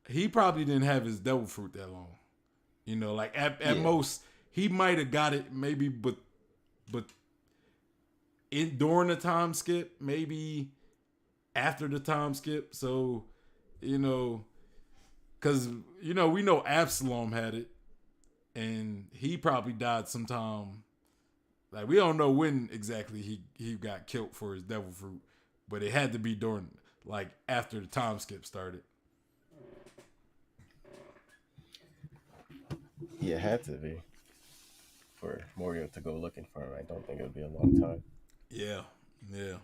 he probably didn't have his devil fruit that long. You know, like at most he might have got it maybe, but during the time skip, maybe after the time skip. So, you know, because you know we know Absalom had it, and he probably died sometime. Like we don't know when exactly he got killed for his devil fruit, but it had to be during like after the time skip started. yeah. It had to be for Morio to go looking for him. I don't think it would be a long time. Yeah, yeah.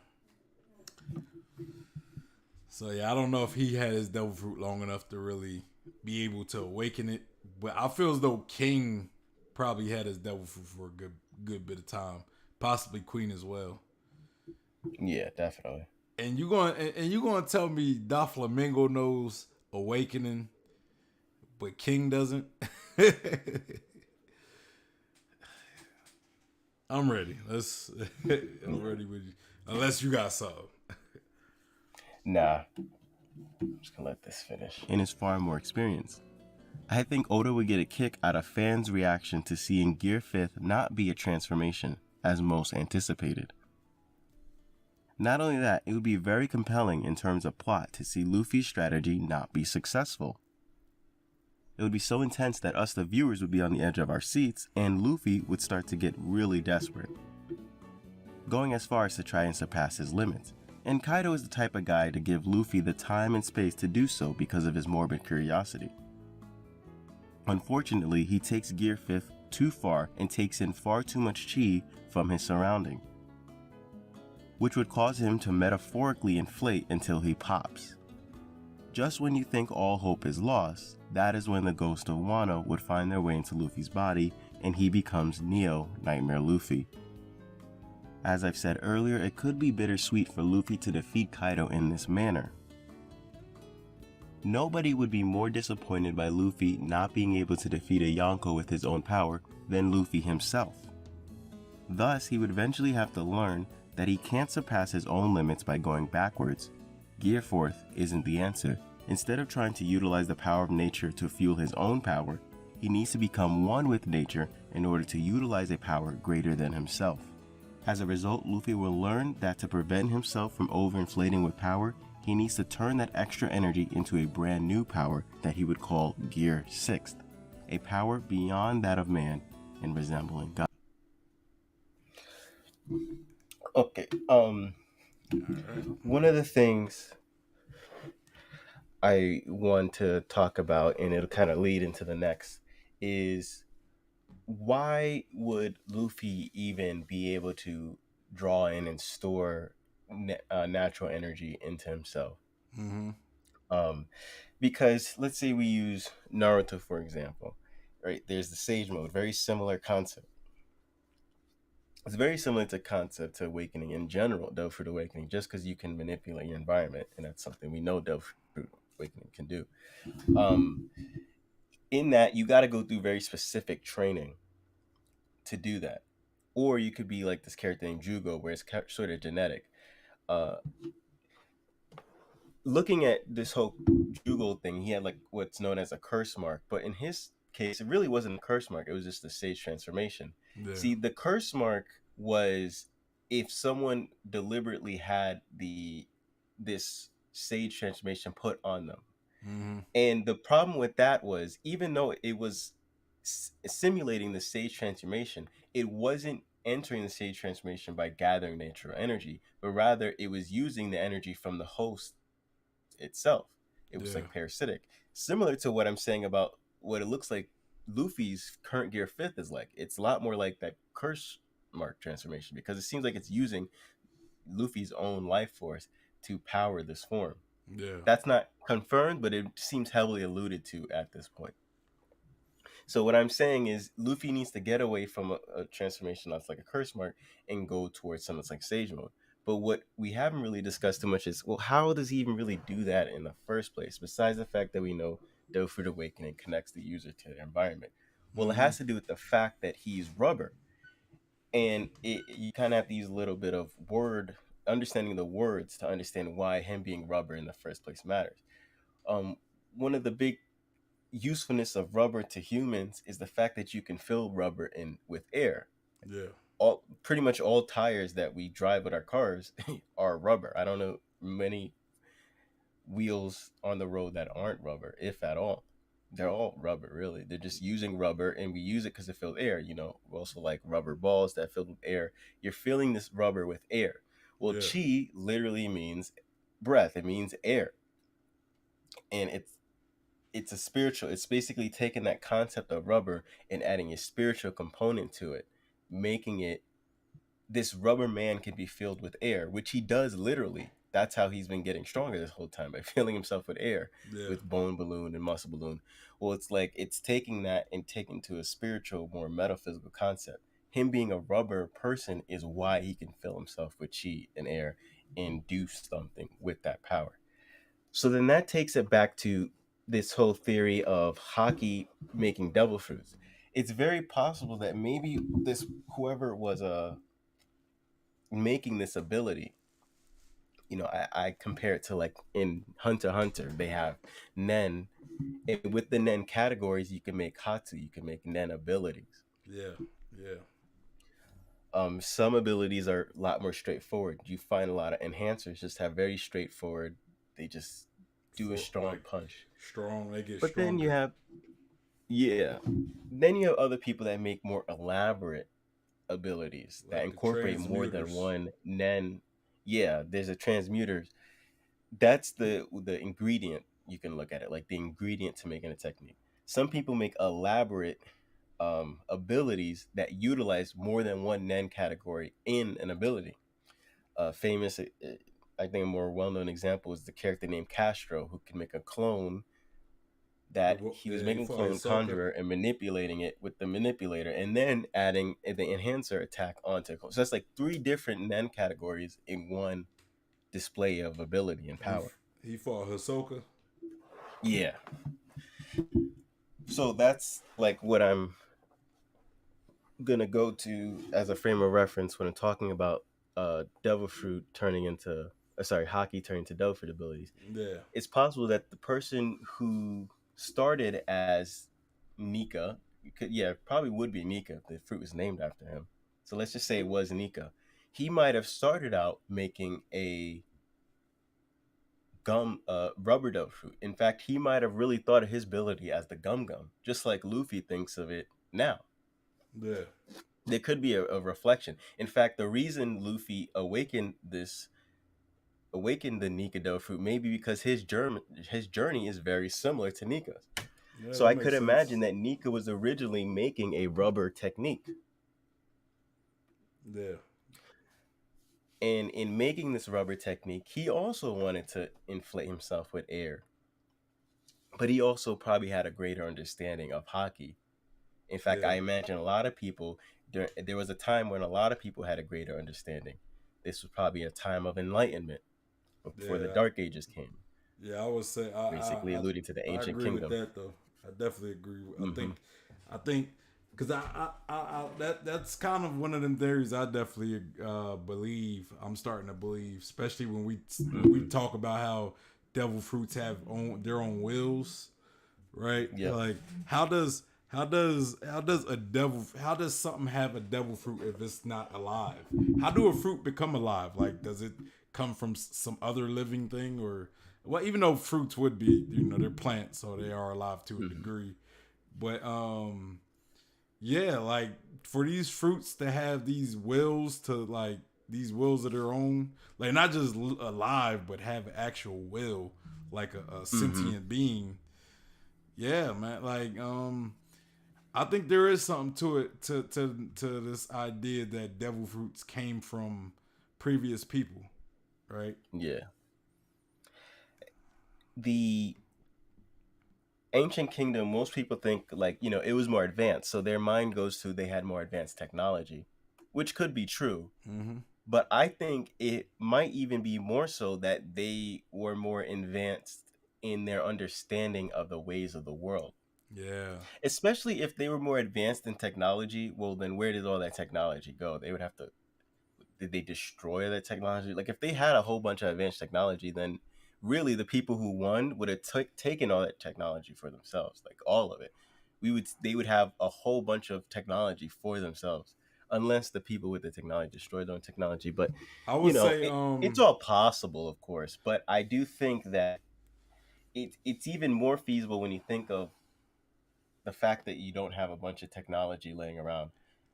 So yeah, I don't know if he had his devil fruit long enough to really be able to awaken it, but I feel as though King probably had his devil fruit for a good bit of time, possibly Queen as well. Yeah, definitely. And you going to tell me Doflamingo knows awakening, but King doesn't? I'm ready. I'm ready with you. Unless you got something. Nah, I'm just gonna let this finish. And is far more experienced. I think Oda would get a kick out of fans' reaction to seeing Gear 5th not be a transformation, as most anticipated. Not only that, it would be very compelling in terms of plot to see Luffy's strategy not be successful. It would be so intense that us the viewers would be on the edge of our seats, and Luffy would start to get really desperate, going as far as to try and surpass his limits. And Kaido is the type of guy to give Luffy the time and space to do so because of his morbid curiosity. Unfortunately, he takes Gear 5th too far and takes in far too much chi from his surrounding, which would cause him to metaphorically inflate until he pops. Just when you think all hope is lost, that is when the ghost of Wano would find their way into Luffy's body and he becomes Neo Nightmare Luffy. As I've said earlier, it could be bittersweet for Luffy to defeat Kaido in this manner. Nobody would be more disappointed by Luffy not being able to defeat a Yonko with his own power than Luffy himself. Thus, he would eventually have to learn that he can't surpass his own limits by going backwards. Gear 4th isn't the answer. Instead of trying to utilize the power of nature to fuel his own power, he needs to become one with nature in order to utilize a power greater than himself. As a result, Luffy will learn that to prevent himself from overinflating with power, he needs to turn that extra energy into a brand new power that he would call Gear 6th, a power beyond that of man and resembling God. Okay, one of the things I want to talk about, and it'll kind of lead into the next, is why would Luffy even be able to draw in and store natural energy into himself? Mm-hmm. Because let's say we use Naruto for example, right? There's the Sage Mode, very similar concept. It's very similar to concept to Awakening in general, Devil Fruit Awakening, just because you can manipulate your environment, and that's something we know Devil Fruit Awakening can do. In that, you got to go through very specific training to do that. Or you could be like this character named Jugo, where it's sort of genetic. Looking at this whole Jugo thing, he had like what's known as a curse mark, but in his case, it really wasn't a curse mark. It was just a sage transformation. Yeah. See, the curse mark was if someone deliberately had the this sage transformation put on them. Mm-hmm. And the problem with that was, even though it was simulating the sage transformation, it wasn't entering the sage transformation by gathering natural energy, but rather it was using the energy from the host itself. It was Yeah. like parasitic, similar to what I'm saying about what it looks like Luffy's current gear 5th is like. It's a lot more like that curse mark transformation, because it seems like it's using Luffy's own life force to power this form. Yeah. That's not confirmed, but it seems heavily alluded to at this point. So what I'm saying is Luffy needs to get away from a transformation that's like a curse mark and go towards something that's like sage mode. But what we haven't really discussed too much is, well, how does he even really do that in the first place? Besides the fact that we know Devil Fruit Awakening connects the user to the environment. Well, it Mm-hmm. has to do with the fact that he's rubber. And you kind of have to use a little bit of understanding the words to understand why him being rubber in the first place matters. One of the big usefulness of rubber to humans is the fact that you can fill rubber in with air. Yeah. Pretty much all tires that we drive with our cars are rubber. I don't know many wheels on the road that aren't rubber, if at all. They're all rubber, really. They're just using rubber, and we use it because it fills air. You know, we also like rubber balls that fill with air. You're filling this rubber with air. Well, Yeah. chi literally means breath. It means air, and it's a spiritual. It's basically taking that concept of rubber and adding a spiritual component to it, making it this rubber man can be filled with air, which he does literally. That's how he's been getting stronger this whole time, by filling himself with air, Yeah. with bone balloon and muscle balloon. Well, it's like it's taking that and taking to a spiritual, more metaphysical concept. Him being a rubber person is why he can fill himself with chi and air and do something with that power. So then that takes it back to this whole theory of Haki making devil fruits. It's very possible that maybe this whoever was making this ability, you know, I compare it to like in Hunter x Hunter, they have Nen, and with the Nen categories, you can make Hatsu, you can make Nen abilities. Yeah. Yeah. Some abilities are a lot more straightforward. You find a lot of enhancers just have very straightforward. They just do a For strong like punch. strong, they get But then you stronger. have Yeah. Then you have other people that make more elaborate abilities that Like the incorporate more than transmuters. one Nen. Yeah, there's a transmuter. That's the ingredient. You can look at it like the ingredient to making a technique. Some people make elaborate abilities that utilize more than one Nen category in an ability. Famous, I think a more well-known example is the character named Castro, who can make a clone that he was Yeah, he making fought clone Hisoka. conjurer and manipulating it with the manipulator, and then adding the enhancer attack onto it. So that's like 3 different Nen categories in one display of ability and He power. he fought Hisoka. Yeah. So that's like what I'm gonna go to as a frame of reference when I'm talking about devil fruit turning into Haki turning to devil fruit abilities. Yeah. It's possible that the person who started as Nika, probably would be Nika if the fruit was named after him. So let's just say it was Nika. He might have started out making a rubber devil fruit. In fact, he might have really thought of his ability as the gum gum, just like Luffy thinks of it now. Yeah. There could be a reflection. In fact, the reason Luffy awakened the Nika devil fruit maybe because his journey is very similar to Nika's. Yeah, So that I makes could sense. imagine that Nika was originally making a rubber technique. Yeah. And in making this rubber technique, he also wanted to inflate himself with air. But he also probably had a greater understanding of Haki. In fact, Yeah. I imagine a lot of people, there was a time when a lot of people had a greater understanding. This was probably a time of enlightenment before the Yeah. Dark Ages came, Yeah. I would say basically alluding to the I ancient agree with kingdom. that though. I definitely agree. Mm-hmm. I think because that's kind of one of them theories I definitely believe. I'm starting to believe, especially when we talk about how devil fruits have their own wills, right? Yep. Like how does something have a devil fruit if it's not alive? How do a fruit become alive? Like does it come from some other living thing, or well, even though fruits would be, they're plants, so they are alive to a degree. But yeah, like for these fruits to have these wills these wills of their own, like not just alive, but have actual will, like a sentient being. Yeah, man. Like I think there is something to it to this idea that devil fruits came from previous people, right? Yeah. The ancient kingdom, most people think like, it was more advanced. So their mind goes to they had more advanced technology, which could be true. Mm-hmm. But I think it might even be more so that they were more advanced in their understanding of the ways of the world. Yeah. Especially if they were more advanced in technology, well, then where did all that technology go? They would have to, did they destroy that technology? Like if they had a whole bunch of advanced technology, then really the people who won would have taken all that technology for themselves, like all of it. They would have a whole bunch of technology for themselves, unless the people with the technology destroy their own technology. But I would say it's all possible, of course. But I do think that it's even more feasible when you think of the fact that you don't have a bunch of technology laying around.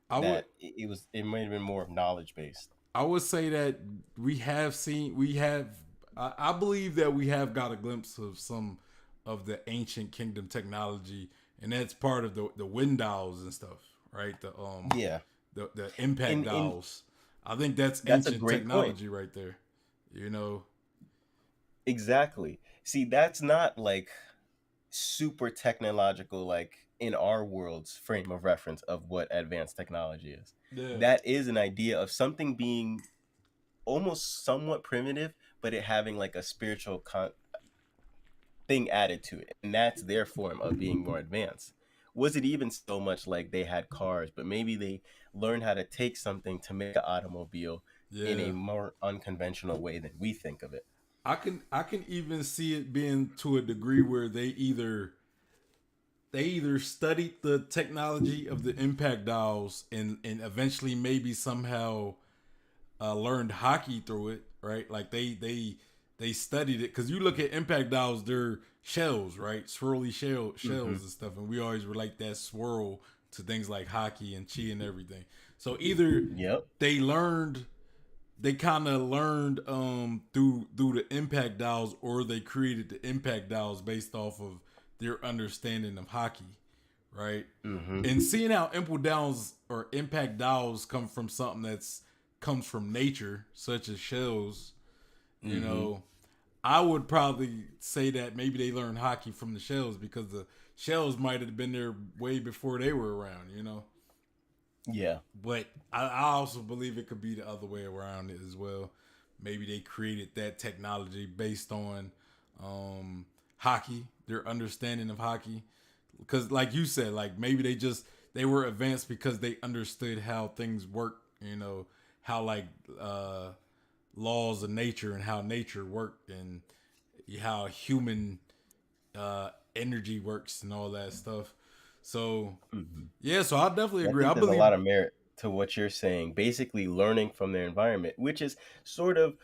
I would That it might have been more knowledge based. I would say that I believe that we have got a glimpse of some of the ancient kingdom technology, and that's part of the wind dials and stuff, right? Yeah, The impact and dials. I think that's that's a ancient great point. technology right there. You know. Exactly. See, that's not like super technological, like in our world's frame of reference of what advanced technology is. Yeah. That is an idea of something being almost somewhat primitive, but it having like a spiritual thing added to it. And that's their form of being more advanced. Was it even so much like they had cars, but maybe they learned how to take something to make an automobile in Yeah. a more unconventional way than we think of it? I can even see it being to a degree where they either studied the technology of the impact dials and eventually maybe somehow learned Haki through it, right? Like they studied it, because you look at impact dials, they're shells, right? Swirly shells and stuff, and we always relate that swirl to things like Haki and Chi and everything. So either Yep. they learned they kind of learned through the impact dials, or they created the impact dials based off of their understanding of Haki, right? Mm-hmm. And seeing how impact dials come from something that's comes from nature, such as shells, you know, I would probably say that maybe they learned Haki from the shells, because the shells might have been there way before they were around, Yeah. But I also believe it could be the other way around it as well. Maybe they created that technology based on Haki, their understanding of Haki. Because like you said, like maybe they were advanced because they understood how things work, how like laws of nature and how nature worked, and how human energy works and all that stuff. So yeah, so I definitely I agree. think I there's a believe. lot of merit to what you're saying. Basically, learning from their environment, which is sort of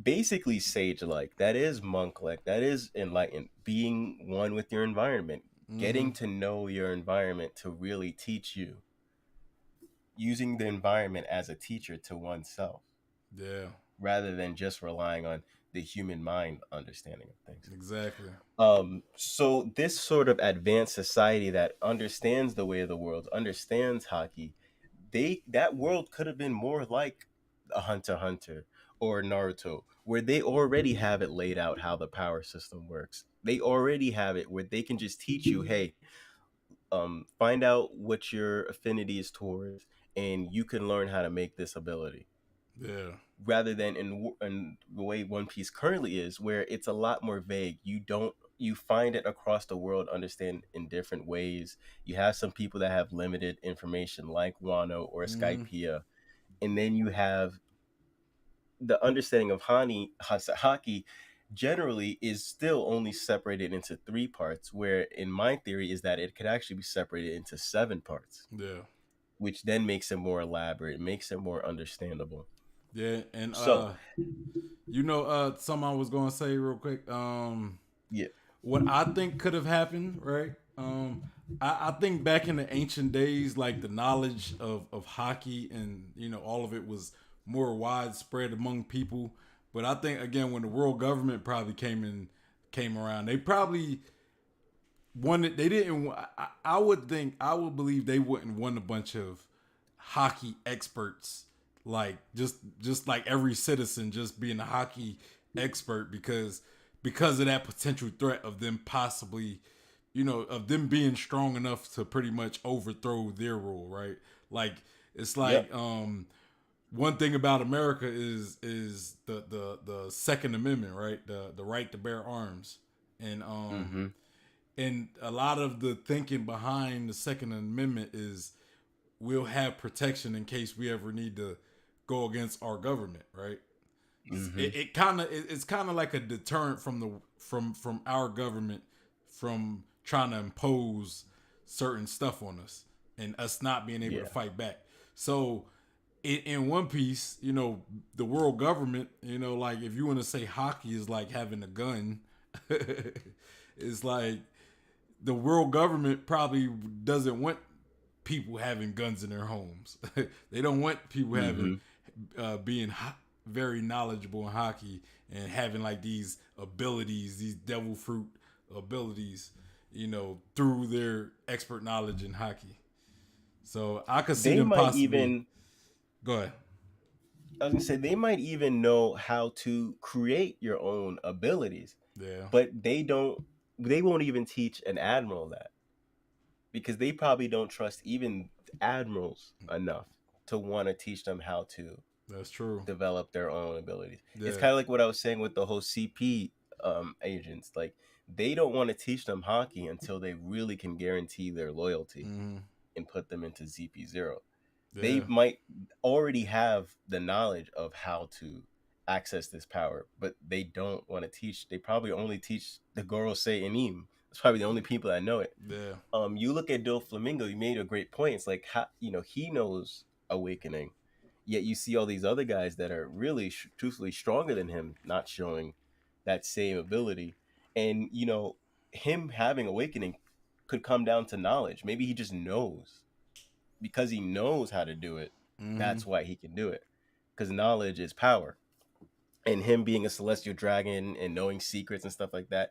basically sage like. That is monk like. That is enlightened. Being one with your environment, Mm-hmm. getting to know your environment to really teach you, using the environment as a teacher to oneself Yeah, rather than just relying on the human mind understanding of things. exactly. So this sort of advanced society that understands the way of the world, understands Haki, that world could have been more like a Hunter x Hunter or Naruto, where they already have it laid out how the power system works. They already have it where they can just teach you, hey, find out what your affinity is towards, and you can learn how to make this ability. Yeah, Rather than in the way One Piece currently is, where it's a lot more vague. You find it across the world, understand in different ways. You have some people that have limited information, like Wano or mm-hmm. Skypiea, and then you have the understanding of Haki. Generally, is still only separated into three parts. Where in my theory is that it could actually be separated into 7 parts, Yeah, which then makes it more elaborate, makes it more understandable. Yeah, and So something I was gonna say real quick. yeah, What I think could have happened, right? I think back in the ancient days, like the knowledge of hockey and all of it was more widespread among people. But I think again, when the world government probably came around, they probably wanted. They didn't. I would think. I would believe they wouldn't want a bunch of hockey experts, like just like every citizen just being a hockey expert, because of that potential threat of them possibly, of them being strong enough to pretty much overthrow their rule, right? Like it's yep, like one thing about America is the Second Amendment, right? The right to bear arms. And mm-hmm. and a lot of the thinking behind the Second Amendment is we'll have protection in case we ever need to go against our government, right? Mm-hmm. It's kind of like a deterrent from our government from trying to impose certain stuff on us and us not being able to Yeah. fight back. So in One Piece, the world government, like if you want to say hockey is like having a gun, it's like the world government probably doesn't want people having guns in their homes. They don't want people Mm-hmm. having being very knowledgeable in hockey and having like these abilities, these devil fruit abilities, through their expert knowledge in hockey. So I could see They them might possibly. even, Go ahead. I was gonna say, they might even know how to create your own abilities, Yeah. but they don't. They won't even teach an admiral that, because they probably don't trust even admirals enough to want to teach them how to That's true. develop their own abilities. It's Yeah. kind of like what I was saying with the whole CP agents. Like, they don't want to teach them hockey until they really can guarantee their loyalty Mm-hmm. and put them into ZP0. They Yeah. might already have the knowledge of how to access this power, but they don't want to teach. They probably only teach the Gorosei and Im. It's probably the only people that know it. Yeah. You look at Doflamingo. You made a great point. It's like, how, he knows awakening, yet you see all these other guys that are really, truthfully, stronger than him, not showing that same ability. And him having awakening could come down to knowledge. Maybe he just knows, because he knows how to do it. Mm-hmm. That's why he can do it, because knowledge is power. And him being a celestial dragon and knowing secrets and stuff like that,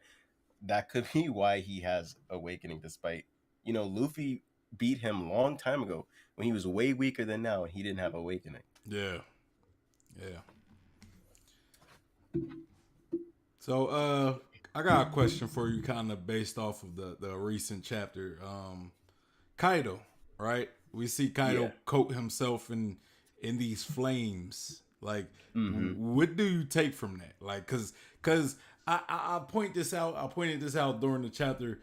that could be why he has awakening, despite Luffy beat him a long time ago when he was way weaker than now and he didn't have awakening. Yeah. Yeah. So I got a question for you, kind of based off of the recent chapter. Kaido, right? We see Kaido Yeah. coat himself in these flames. Like, Mm-hmm. what do you take from that? Like, cause I point this out. I pointed this out during the chapter.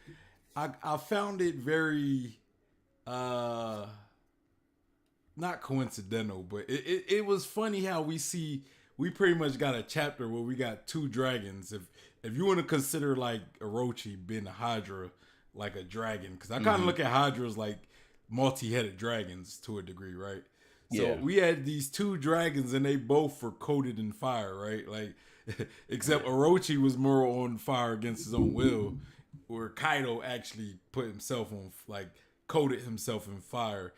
I found it very not coincidental, but it was funny how we pretty much got a chapter where we got two dragons. If you want to consider like Orochi being a Hydra, like a dragon, because I kind of Mm-hmm. look at Hydras like multi-headed dragons to a degree, right? So Yeah. we had these two dragons and they both were coated in fire, right? Like, except Orochi was more on fire against his own will, where Kaido actually put himself on, like, coated himself in fire.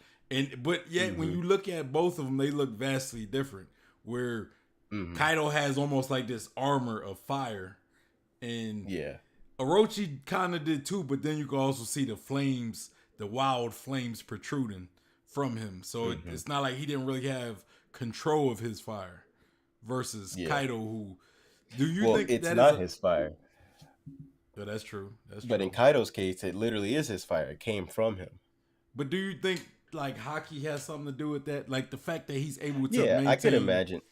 But yet when Mm-hmm. you look at both of them, they look vastly different. Where Mm-hmm. Kaido has almost like this armor of fire, and Yeah. Orochi kind of did too. But then you can also see the flames, the wild flames protruding from him. So Mm-hmm. it's not like he didn't really have control of his fire versus Yeah. Kaido, who do you Well, think it's that is not a? his fire, Yeah, that's true. That's but in true. Kaido's case, it literally is his fire. It came from him. But do you think like Haki has something to do with that? Like the fact that he's able to Yeah, I could maintain imagine.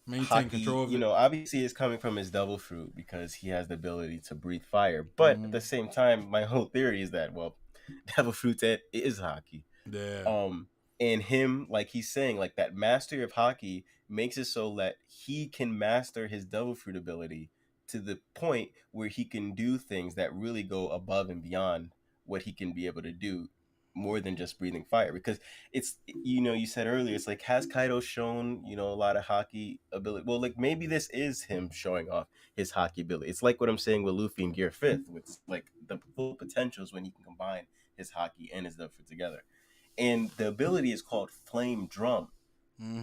control Haki, of it? obviously is coming from his devil fruit because he has the ability to breathe fire. But at Mm-hmm. the same time, my whole theory is that, well, devil fruit is Haki. Yeah. And him, like he's saying, like that mastery of Haki makes it so that he can master his devil fruit ability to the point where he can do things that really go above and beyond what he can be able to do more than just breathing fire, because it's, you said earlier, it's like, has Kaido shown, a lot of Haki ability? Well, like, maybe this is him showing off his Haki ability. It's like what I'm saying with Luffy and Gear 5th, with like the full potentials when he can combine his Haki and his Devil Fruit together. And the ability is called Flame Drum,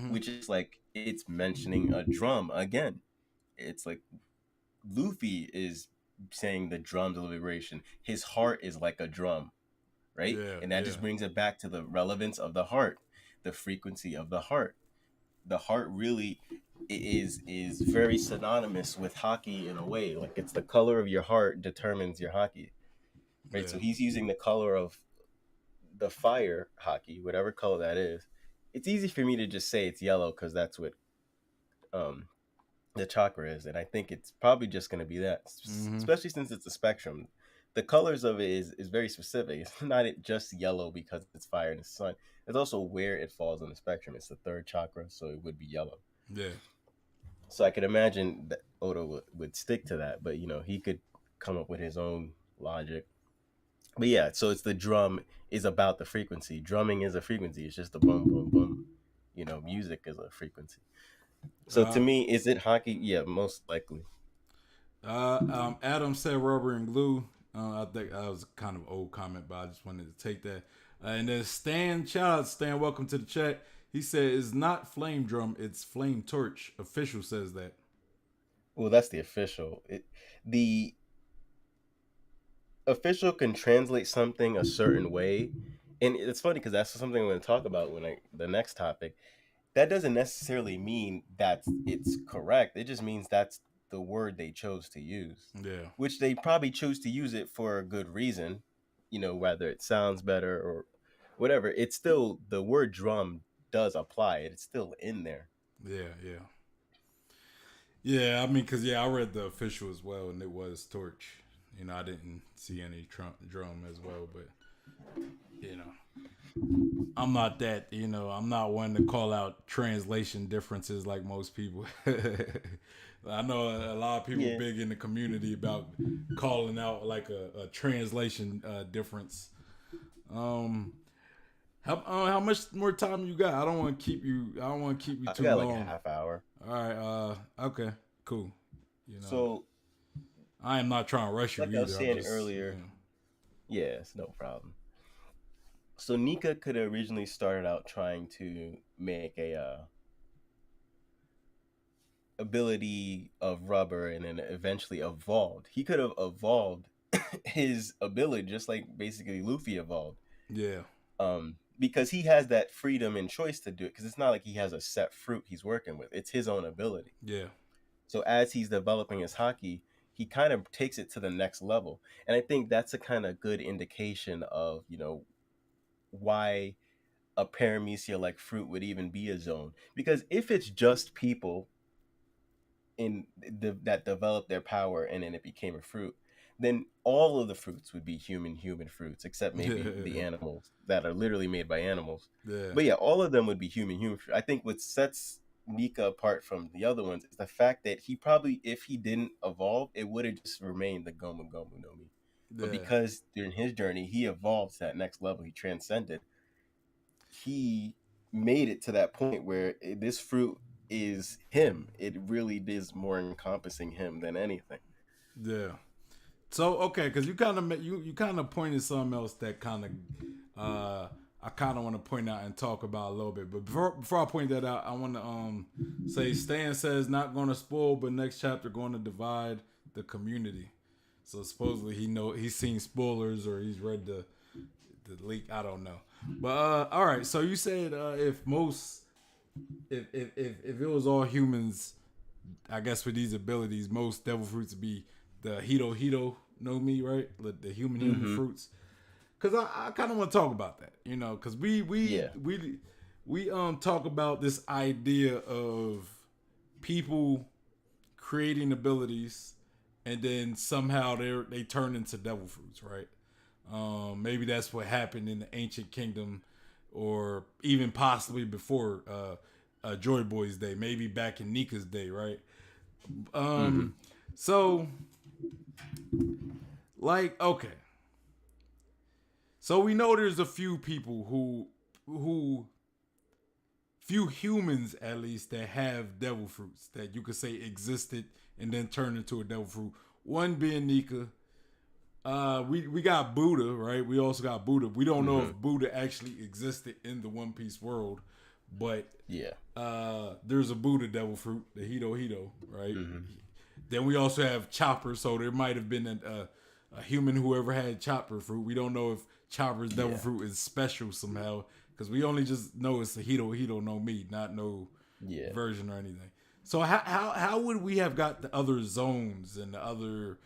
which is like, it's mentioning a drum again. It's like Luffy is saying the drums of liberation. His heart is like a drum, right? Yeah, And that just brings it back to the relevance of the heart, the frequency of the heart. The heart really is very synonymous with Haki in a way. Like, it's the color of your heart determines your Haki, right? Yeah. So he's using the color of the fire Haki, whatever color that is. It's easy for me to just say it's yellow because that's what um the chakra is, and I think it's probably just going to be that, especially since it's a spectrum. The colors of it is very specific. It's not just yellow because it's fire in the sun. It's also where it falls on the spectrum. It's the third chakra, so it would be yellow. Yeah. So I could imagine that Oda would stick to that, but he could come up with his own logic. But yeah, so it's the drum is about the frequency. Drumming is a frequency. It's just the boom, boom, boom. Music is a frequency. So to me, is it Haki? Yeah, most likely. Adam said rubber and glue. I think that was kind of an old comment, but I just wanted to take that. And then Stan, shout out Stan, welcome to the chat. He said it's not flame drum, it's flame torch. Official says that. Well, that's the official. The official can translate something a certain way, and it's funny because that's something I'm going to talk about the next topic. That doesn't necessarily mean that it's correct. It just means that's the word they chose to use. Yeah. Which they probably chose to use it for a good reason, whether it sounds better or whatever. It's still, the word drum does apply. It's still in there. Yeah, yeah. Yeah, I mean, because, I read the official as well, and it was torch. I didn't see any drum as well, but, I'm not that, I'm not one to call out translation differences like most people. I know a lot of people big in the community about calling out like a translation difference. How much more time you got? I don't want to keep you. I don't want to keep you too long. I got like a half hour. All right. Okay. Cool. So I am not trying to rush you like either. I was saying earlier. Yeah, it's no problem. So Nika could have originally started out trying to make a ability of rubber, and then eventually evolved. He could have evolved his ability just like basically Luffy evolved. Yeah. Because he has that freedom and choice to do it, because it's not like he has a set fruit he's working with. It's his own ability. Yeah. So as he's developing his Haki, he kind of takes it to the next level. And I think that's a kind of good indication of, why a paramecia like fruit would even be a zone. Because if it's just people that developed their power and then it became a fruit, then all of the fruits would be human fruits, except maybe the animals that are literally made by animals. Yeah. But yeah, all of them would be human fruit. I think what sets Nika apart from the other ones is the fact that he probably, if he didn't evolve, it would have just remained the Gomu Gomu no Mi. But because during his journey, he evolved to that next level, he transcended. He made it to that point where this fruit is him. It really is more encompassing him than anything. Yeah. So okay, because you kind of pointed something else that kind of I kind of want to point out and talk about a little bit. But before I point that out, I want to say Stan says not going to spoil, but next chapter going to divide the community. So supposedly he's seen spoilers or he's read the leak. I don't know. But all right. So you said if it was all humans, I guess with these abilities, most devil fruits would be the Hito no Mi, right? The human fruits. Because I kind of want to talk about that, because we talk about this idea of people creating abilities and then somehow they turn into devil fruits, right? Maybe that's what happened in the ancient kingdom, or even possibly before Joy Boy's day, maybe back in Nika's day, right? So, like, okay. So we know there's a few people who few humans at least that have devil fruits that you could say existed and then turned into a devil fruit. One being Nika. We got Buddha, right? We also got Buddha. We don't know if Buddha actually existed in the One Piece world, but Yeah. there's a Buddha devil fruit, the Hito, right? Then we also have Chopper, so there might have been a human who ever had Chopper fruit. We don't know if Chopper's devil fruit is special somehow, because we only just know it's a Hito no Me, not no version or anything. So how would we have got the other zones and the other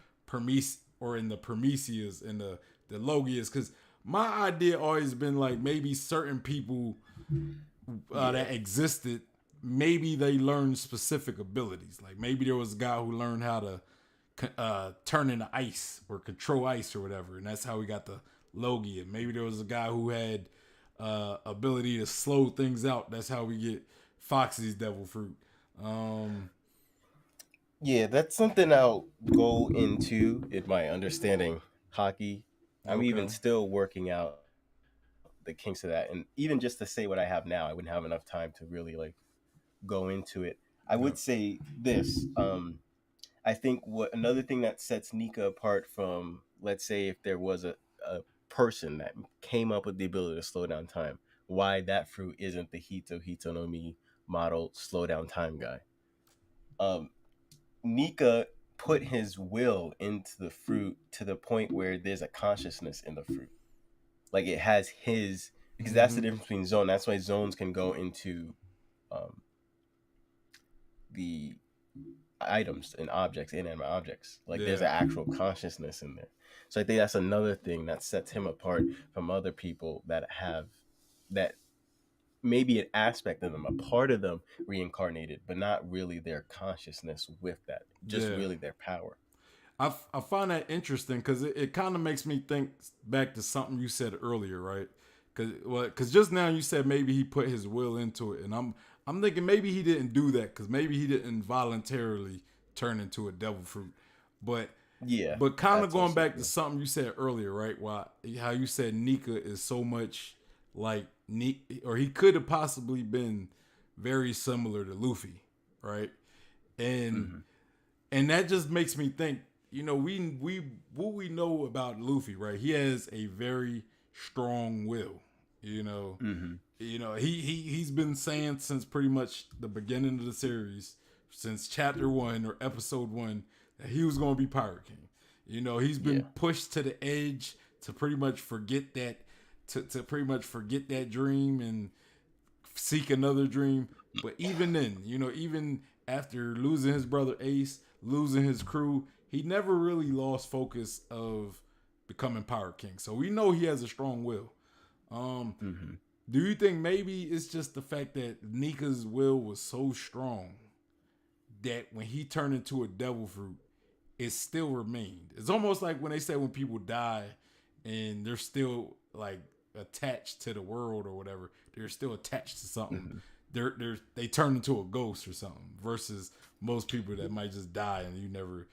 in the Prometheus and the Logias? Because my idea always been like maybe certain people that existed, maybe they learned specific abilities. Like maybe there was a guy who learned how to turn into ice or control ice or whatever, and that's how we got the Logia. Maybe there was a guy who had ability to slow things out. That's how we get Foxy's devil fruit. Yeah, that's something I'll go into in my understanding Haki. I'm even still working out the kinks of that, and even just to say what I have now, I wouldn't have enough time to really like go into it. I would say this. I think what another thing that sets Nika apart from, let's say, if there was a person that came up with the ability to slow down time, why that fruit isn't the Hito no Mi model slow down time guy. Nika put his will into the fruit to the point where there's a consciousness in the fruit. Like it has his, because that's the difference between zone. That's why zones can go into the items and objects, inanimate objects. Like there's an actual consciousness in there. So I think that's another thing that sets him apart from other people that have that maybe an aspect of them, a part of them reincarnated, but not really their consciousness with that, just really their power. I find that interesting because it kind of makes me think back to something you said earlier, right? Because just now you said maybe he put his will into it, and I'm thinking maybe he didn't do that because maybe he didn't voluntarily turn into a devil fruit, but kind of going back to something you said earlier, right? How you said Nika is so much like or he could have possibly been very similar to Luffy, right? And that just makes me think, you know, what we know about Luffy, right? He has a very strong will, you know. You know, he's been saying since pretty much the beginning of the series, since chapter 1 or episode 1, that he was going to be Pirate King. You know, he's been pushed to the edge to pretty much forget that, to pretty much forget that dream and seek another dream. But even then, you know, even after losing his brother Ace, losing his crew, he never really lost focus of becoming Pirate King. So we know he has a strong will. Do you think maybe it's just the fact that Nika's will was so strong that when he turned into a devil fruit, it still remained? It's almost like when they say when people die and they're still like attached to the world or whatever, they're still attached to something. They turn into a ghost or something, versus most people that might just die and you never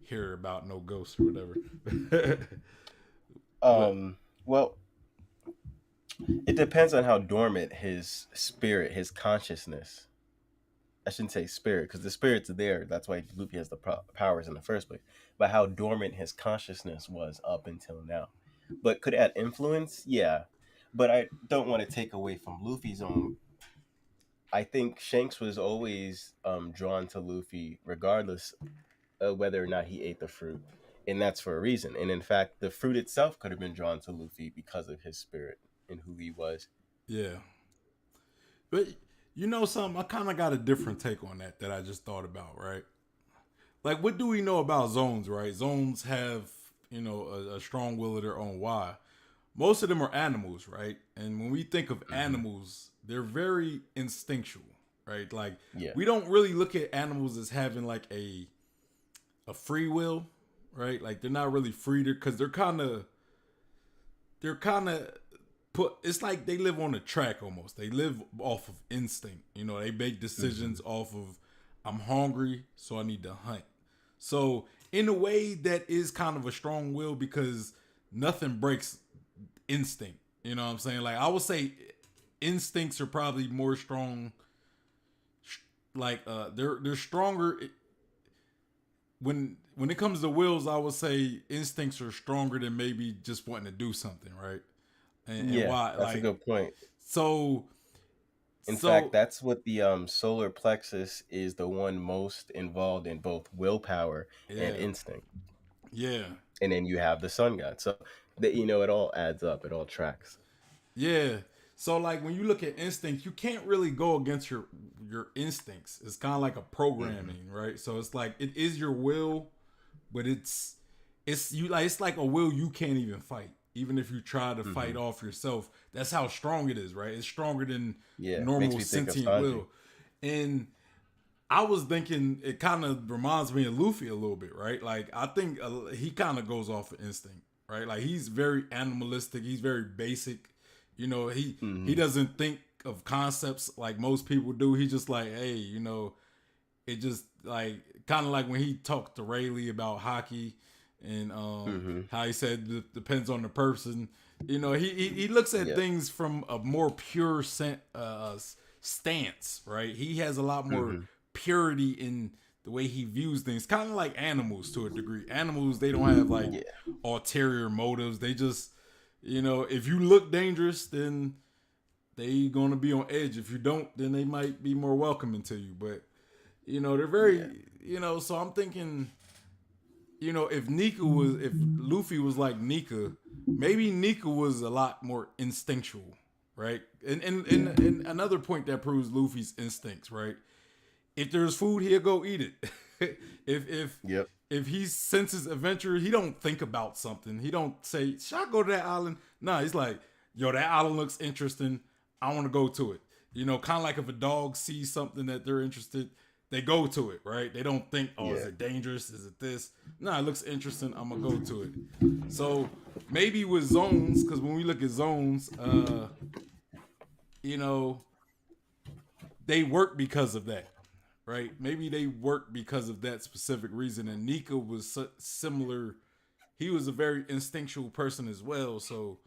hear about no ghost or whatever. Well, it depends on how dormant his spirit, his consciousness. I shouldn't say spirit, because the spirit's there. That's why Luffy has the powers in the first place. But how dormant his consciousness was up until now. But could it add influence? Yeah. But I don't want to take away from Luffy's own. I think Shanks was always drawn to Luffy, regardless of whether or not he ate the fruit. And that's for a reason. And in fact, the fruit itself could have been drawn to Luffy because of his spirit and who he was. Yeah. But you know something? I kind of got a different take on that I just thought about, right? Like, what do we know about zones, right? Zones have, you know, a strong will of their own. Why? Most of them are animals, right? And when we think of animals, they're very instinctual, right? Like, we don't really look at animals as having like a free will, right? Like, they're not really free because they're kind of put, it's like they live on a track almost. They live off of instinct. You know, they make decisions off of, I'm hungry, so I need to hunt. So in a way that is kind of a strong will, because nothing breaks instinct. You know what I'm saying? Like I would say instincts are probably more strong. Like they're stronger when it comes to wills. I would say instincts are stronger than maybe just wanting to do something, right? And why? That's a Like good point. so. In So fact, that's what the solar plexus is, the one most involved in both willpower and yeah, instinct. yeah, And then you have the sun god. So that, you know, it all adds up, it all tracks. yeah. So like when you look at instinct, you can't really go against your instincts. It's kind of like a programming, right? So it's like it is your will, but it's like a will you can't even fight. Even if you try to fight off yourself, that's how strong it is, right? It's stronger than Yeah, makes normal me think of sentient Sanji. will. And I was thinking it kind of reminds me of Luffy a little bit, right? Like I think he kind of goes off of instinct, right? Like he's very animalistic. He's very basic. You know, he doesn't think of concepts like most people do. He's just like, hey, you know, it just like kind of like when he talked to Rayleigh about Haki and how he said it depends on the person. You know, he looks at Yeah. things from a more pure stance, right? He has a lot more purity in the way he views things, kind of like animals to a degree. Animals, they don't have like ulterior motives. They just, you know, if you look dangerous, then they gonna be on edge. If you don't, then they might be more welcoming to you. But you know, they're very, you know. So I'm thinking, you know, if Luffy was like Nika, maybe Nika was a lot more instinctual, right? And another point that proves Luffy's instincts, right? If there's food, he'll go eat it. if he senses adventure, he don't think about something. He don't say, "Should I go to that island?" No, he's like, "Yo, that island looks interesting. I want to go to it." You know, kind of like if a dog sees something that they're interested, they go to it, right? They don't think, "Oh, is it dangerous? Is it this?" No, it looks interesting. I'm gonna go to it. So maybe with zones, because when we look at zones, you know, they work because of that. Right? Maybe they work because of that specific reason. And Nika was similar. He was a very instinctual person as well. So,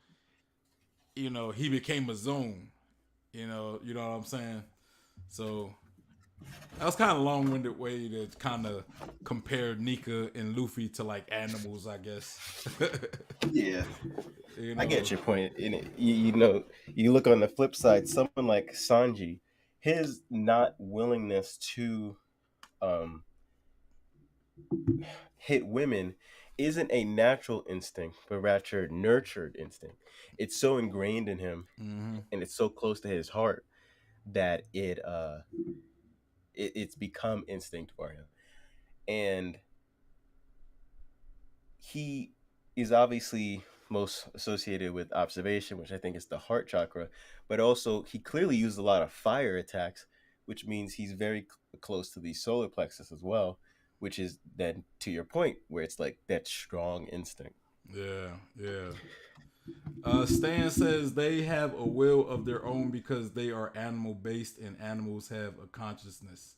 you know, he became a zone. You know what I'm saying? So that was kind of a long-winded way to kind of compare Nika and Luffy to like animals, I guess. Yeah. You know? I get your point. In it, you know, you look on the flip side, someone like Sanji, his not willingness to hit women isn't a natural instinct, but rather nurtured instinct. It's so ingrained in him, and it's so close to his heart that it's become instinct for him. And he is obviously most associated with observation, which I think is the heart chakra, but also he clearly used a lot of fire attacks, which means he's very close to the solar plexus as well, which is then to your point where it's like that strong instinct. Yeah. Stan says they have a will of their own because they are animal based and animals have a consciousness.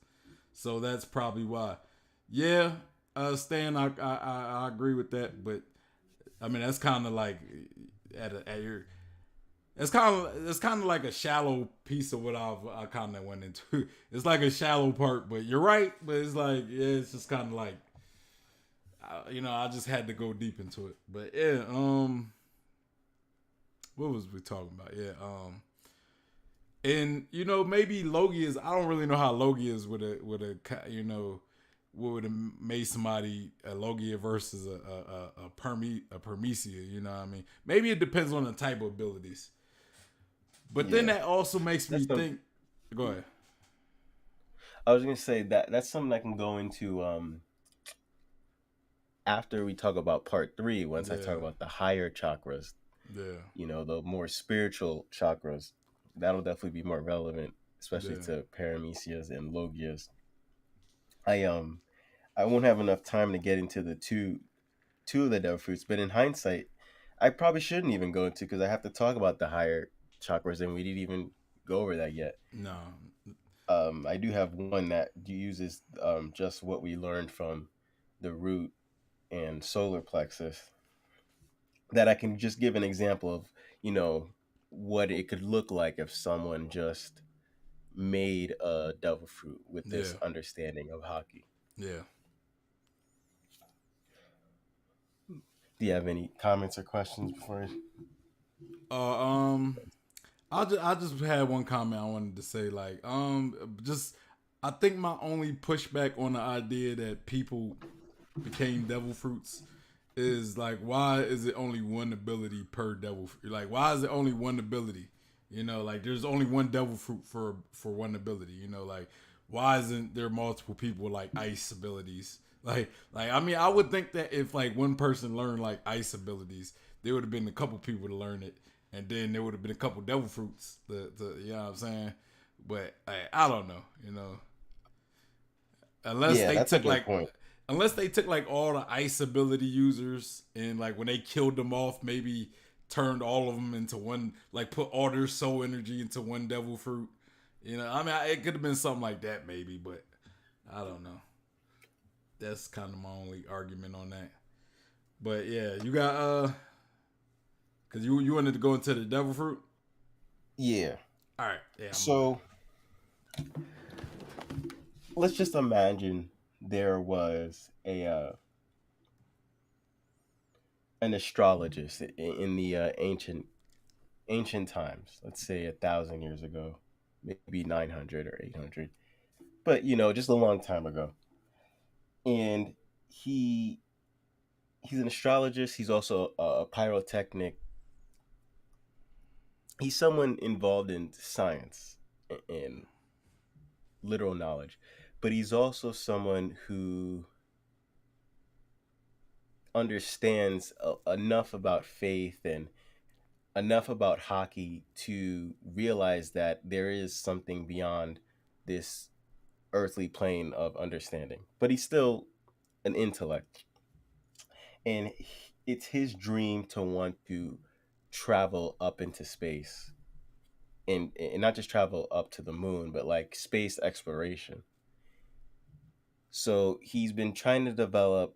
So that's probably why. Yeah, Stan, I agree with that, but I mean that's kind of like at your. It's kind of like a shallow piece of what I kind of went into. It's like a shallow part, but you're right. But it's like it's just kind of like, you know, I just had to go deep into it. But yeah, what was we talking about? Yeah, and you know maybe Logie is. I don't really know how Logie is with a you know what would have made somebody a Logia versus a Permesia. You know what I mean? Maybe it depends on the type of abilities. But then that also makes me think. Go ahead. I was gonna say that's something I can go into after we talk about part 3. Once I talk about the higher chakras, you know, the more spiritual chakras, that'll definitely be more relevant, especially to Paramecias and Logias. I won't have enough time to get into the two of the devil fruits, but in hindsight, I probably shouldn't even go into because I have to talk about the higher chakras, and we didn't even go over that yet. No. I do have one that uses just what we learned from the root and solar plexus that I can just give an example of, what it could look like if someone just made a devil fruit with this Yeah. understanding of Haki. Yeah. Do you have any comments or questions before? Uh, I just had one comment I wanted to say. Like, just I think my only pushback on the idea that people became devil fruits is like, why is it only one ability per devil fruit? Like, why is it only one ability? Like there's only one devil fruit for one ability. Like why isn't there multiple people with like ice abilities? Like I mean, I would think that if like one person learned like ice abilities, there would have been a couple people to learn it, and then there would have been a couple devil fruits. You know what I'm saying? But I don't know. Unless Yeah, they that's a took good like point. unless they took like all the ice ability users and like when they killed them off, maybe turned all of them into one, like put all their soul energy into one devil fruit. I mean, it could have been something like that maybe, but I don't know. That's kind of my only argument on that. But yeah, you got because you wanted to go into the devil fruit. Yeah. All right, yeah. So let's just imagine there was an astrologist in the ancient times. Let's say 1,000 years ago, maybe 900 or 800, but just a long time ago. And he's an astrologist. He's also a pyrotechnic. He's someone involved in science and literal knowledge, but he's also someone who understands enough about faith and enough about Haki to realize that there is something beyond this earthly plane of understanding. But he's still an intellect, and it's his dream to want to travel up into space, and not just travel up to the moon, but like space exploration. So he's been trying to develop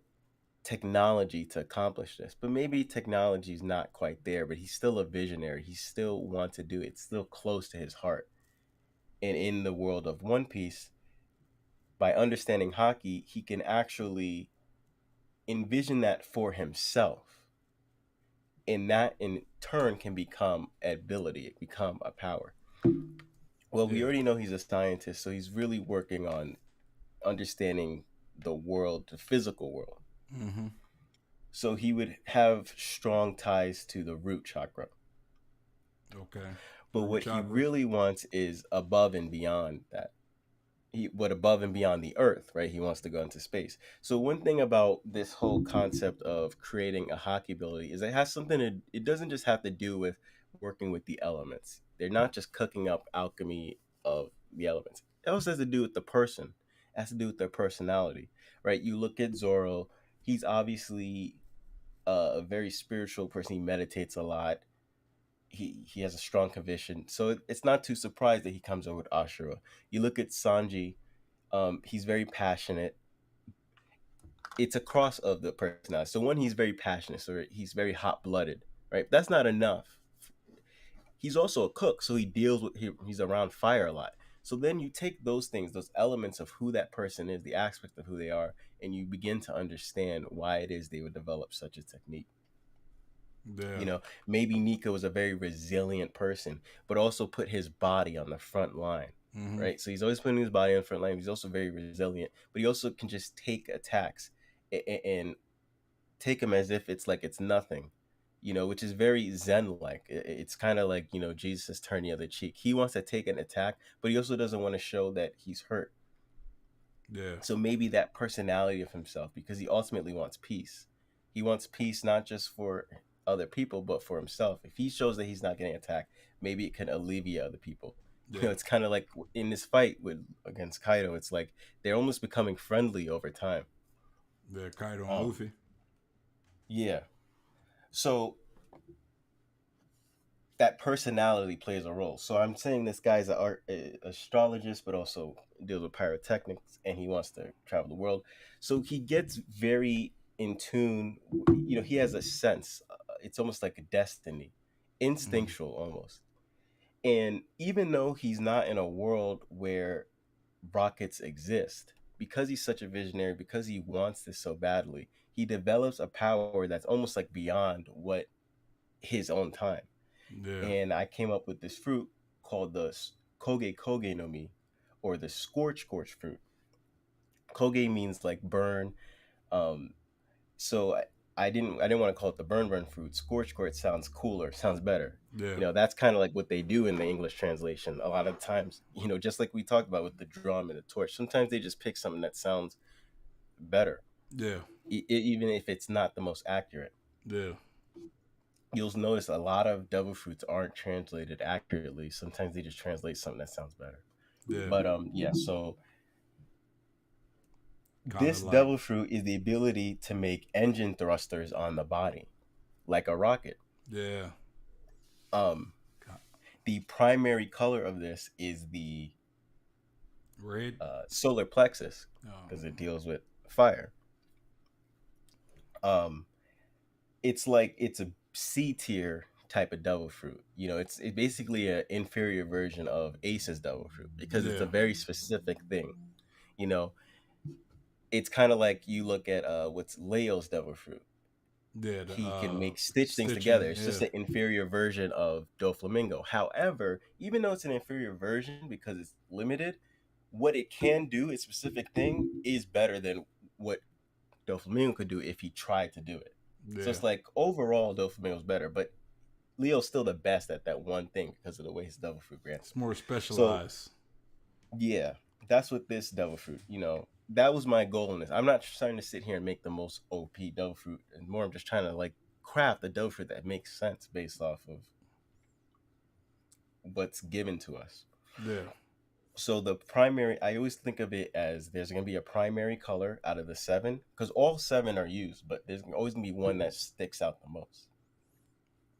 technology to accomplish this, but maybe technology is not quite there, but he's still a visionary. He still wants to do it. It's still close to his heart. And in the world of One Piece, by understanding Haki, he can actually envision that for himself, and that in turn can become ability, it become a power. Well, we Yeah. already know he's a scientist, so he's really working on understanding the world, the physical world. Mm-hmm. So he would have strong ties to the root chakra. Okay. But Root what he chakra. really wants is above and beyond that. What above and beyond the earth, right? He wants to go into space. So one thing about this whole concept of creating a Haki ability is it has something to, it doesn't just have to do with working with the elements. They're not just cooking up alchemy of the elements. It also has to do with the person. It has to do with their personality, right? You look at Zoro, he's obviously a very spiritual person. He meditates a lot. He has a strong conviction, so it's not too surprised that he comes over with Ashura. You look at Sanji, he's very passionate. It's a cross of the personality. So one, he's very passionate, so he's very hot blooded, right? That's not enough. He's also a cook, so he deals with he's around fire a lot. So then you take those things, those elements of who that person is, the aspect of who they are, and you begin to understand why it is they would develop such a technique. Yeah. Maybe Nico was a very resilient person, but also put his body on the front line, Mm-hmm. right? So he's always putting his body on the front line. He's also very resilient, but he also can just take attacks and take them as if it's like it's nothing, which is very Zen-like. It's kind of like, Jesus turn the other cheek. He wants to take an attack, but he also doesn't want to show that he's hurt. Yeah. So maybe that personality of himself, because he ultimately wants peace. He wants peace not just for other people, but for himself. If he shows that he's not getting attacked, maybe it can alleviate other people. Yeah. It's kind of like in this fight against Kaido, it's like they're almost becoming friendly over time. Yeah. Kaido and Luffy. Yeah. So that personality plays a role. So I'm saying this guy's an astrologist, but also deals with pyrotechnics, and he wants to travel the world. So he gets very in tune. He has a sense. It's almost like a destiny, instinctual almost. And even though he's not in a world where rockets exist, because he's such a visionary, because he wants this so badly, he develops a power that's almost like beyond what his own time. Yeah. And I came up with this fruit called the Koge Koge no Mi, or the scorch fruit. Koge means like burn. Um, so I didn't want to call it the burn fruit. Scorch sounds cooler, sounds better. Yeah. That's kind of like what they do in the English translation. A lot of times, just like we talked about with the drum and the torch, sometimes they just pick something that sounds better, Yeah. even if it's not the most accurate. Yeah. You'll notice a lot of devil fruits aren't translated accurately. Sometimes they just translate something that sounds better. Yeah. But yeah, so Kind of this like. devil fruit is the ability to make engine thrusters on the body, like a rocket. Yeah. Um, the primary color of this is the Red. solar plexus, because it deals with fire. It's a C tier type of devil fruit. It's basically an inferior version of Ace's devil fruit because it's a very specific thing. It's kind of like you look at what's Leo's devil fruit. Yeah, He can make stitch things stitching, together. It's just an inferior version of Doflamingo. However, even though it's an inferior version because it's limited, what it can do, its specific thing, is better than what Doflamingo could do if he tried to do it. Yeah. So it's like overall Doflamingo's better, but Leo's still the best at that one thing because of the way his devil fruit grants. It's more specialized. So, yeah, that's what this devil fruit, that was my goal in this. I'm not trying to sit here and make the most OP devil fruit, and more I'm just trying to like craft a devil fruit that makes sense based off of what's given to us. Yeah. So I always think of it as there's going to be a primary color out of the 7, because all 7 are used, but there's always going to be one that sticks out the most.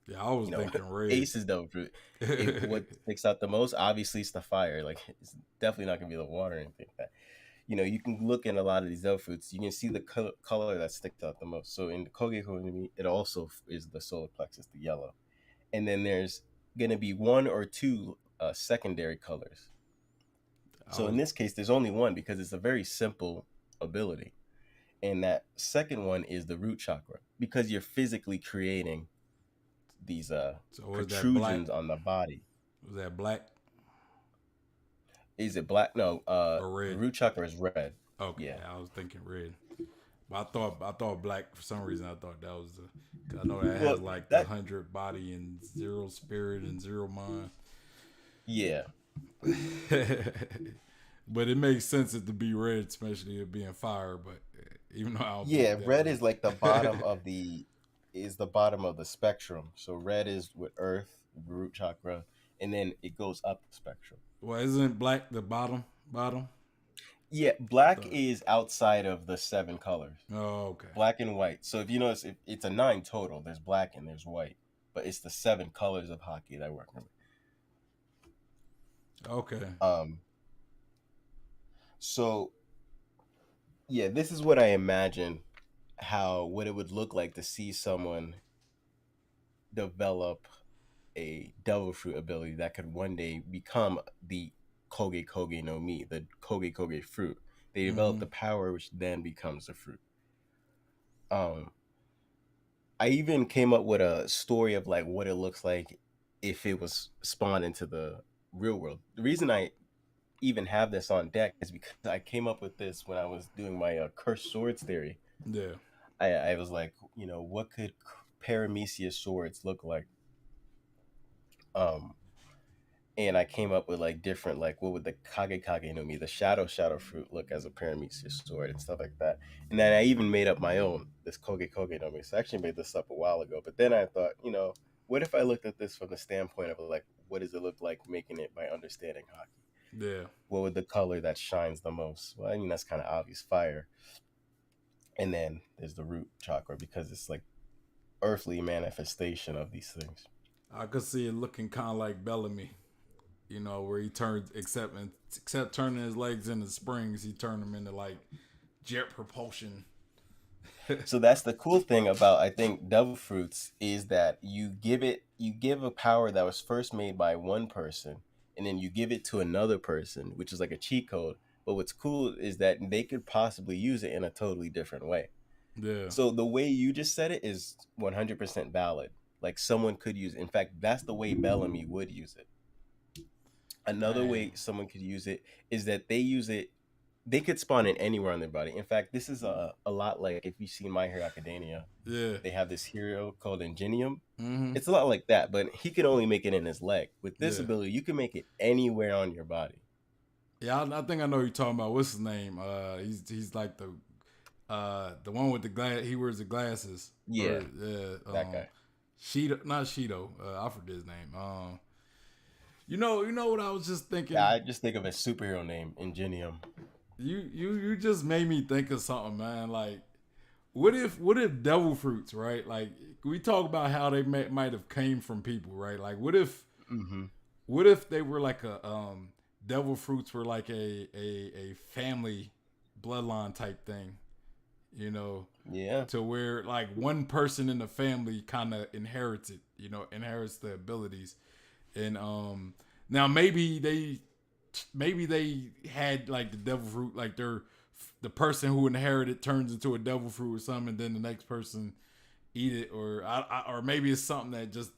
Yeah, I was thinking red. Ace's devil fruit. What sticks out the most, obviously, it's the fire. Like, it's definitely not going to be the water or anything like that. You can look in a lot of these devil fruits, you can see the color that sticks out the most. So in the Koge Koge, it also is the solar plexus, the yellow. And then there's going to be 1 or 2 secondary colors. So in this case, there's only one because it's a very simple ability. And that second one is the root chakra, because you're physically creating these protrusions on the body. Was that black? Is it black? No, or red? The root chakra is red. Okay, yeah. I was thinking red. But I thought black for some reason. I thought that was I know that has like 100 body and 0 spirit and 0 mind. Yeah. But it makes sense it to be red, especially it being fire. But even though I don't red is like the bottom of the spectrum. So red is with Earth, root chakra, and then it goes up the spectrum. Well, isn't black the bottom? Yeah, black is outside of the 7 colors. Oh, okay. Black and white. So if you notice, it's a 9 total. There's black and there's white, but it's the 7 colors of Haki that work. Okay. So yeah, this is what I imagine what it would look like to see someone develop a devil fruit ability that could one day become the Koge Koge no Mi, the Koge Koge fruit. They develop the power, which then becomes the fruit. I even came up with a story of like what it looks like if it was spawned into the real world. The reason I even have this on deck is because I came up with this when I was doing my cursed swords theory. Yeah. I was like, what could Paramecia swords look like? And I came up with like different, like what would the Kage Kage no Mi, the shadow fruit, look as a Paramecia sword and stuff like that. And then I even made up my own, this Koge Koge no Mi. So I actually made this up a while ago. But then I thought, what if I looked at this from the standpoint of like, what does it look like making it by understanding Haki? Yeah. What would the color that shines the most? Well, I mean, that's kind of obvious, fire. And then there's the root chakra, because it's like earthly manifestation of these things. I could see it looking kind of like Bellamy, where he turns, except turning his legs into springs, he turned them into like jet propulsion. So that's the cool thing about, I think, devil fruits is that you give a power that was first made by one person, and then you give it to another person, which is like a cheat code. But what's cool is that they could possibly use it in a totally different way. Yeah. So the way you just said it is 100% valid. Like someone could use it. In fact, that's the way Bellamy would use it. Another Dang. way someone could use it is that they could spawn it anywhere on their body. In fact, this is a lot like if you've seen My Hero Academia, Yeah. they have this hero called Ingenium. Mm-hmm. It's a lot like that, but he could only make it in his leg. With this Yeah. ability, you can make it anywhere on your body. Yeah, I think I know who you're talking about. What's his name? He's like the one with the glass. He wears the glasses. Yeah, Or, that guy. Shido, not Shido. I forget his name. You know what I was just thinking. Yeah, I just think of his superhero name, Ingenium. You just made me think of something, man. Like, what if devil fruits, right? Like, we talk about how they might have came from people, right? Like, what if they were like devil fruits were like a family bloodline type thing, you know? Yeah. To where like one person in the family kind of inherits the abilities, and now maybe they had like the devil fruit, like the person who inherited turns into a devil fruit or something, and then the next person eat it, or maybe it's something that just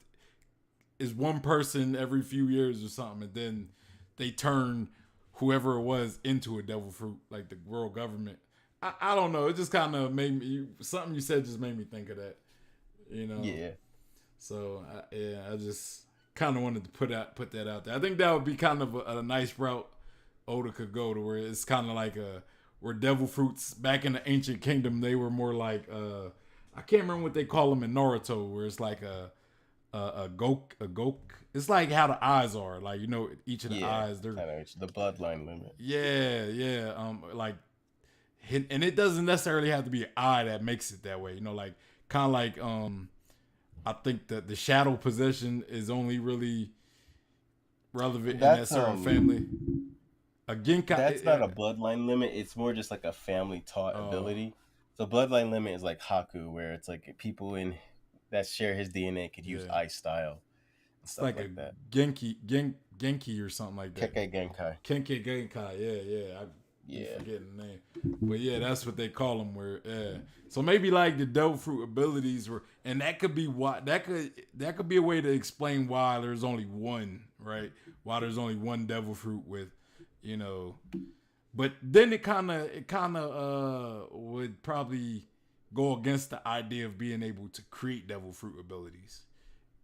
is one person every few years or something, and then they turn whoever it was into a devil fruit, like the world government. I don't know. It just kind of made me, something you said just made me think of that, you know? Yeah. So I just kind of wanted to put that out there. I think that would be kind of a nice route Oda could go, to where it's kind of like where devil fruits back in the ancient kingdom, they were more like I can't remember what they call them in Naruto, where it's like a gok. It's like how the eyes are, like, you know, each of the eyes, they're the bloodline limit. Yeah. Like, and it doesn't necessarily have to be an eye that makes it that way, you know, like kind of like I think that the shadow possession is only really relevant in that certain family. A Genkai, that's not a bloodline limit. It's more just like a family taught ability. So bloodline limit is like Haku, where it's like people that share his DNA could use ice style. It's like a that. Genki or something like that. Kekkei Genkai. Yeah. I forget the name, but yeah, that's what they call them. So maybe like the devil fruit abilities were, and that could be why that could be a way to explain why there's only one, right? Why there's only one devil fruit with, you know. But then it kind of would probably go against the idea of being able to create devil fruit abilities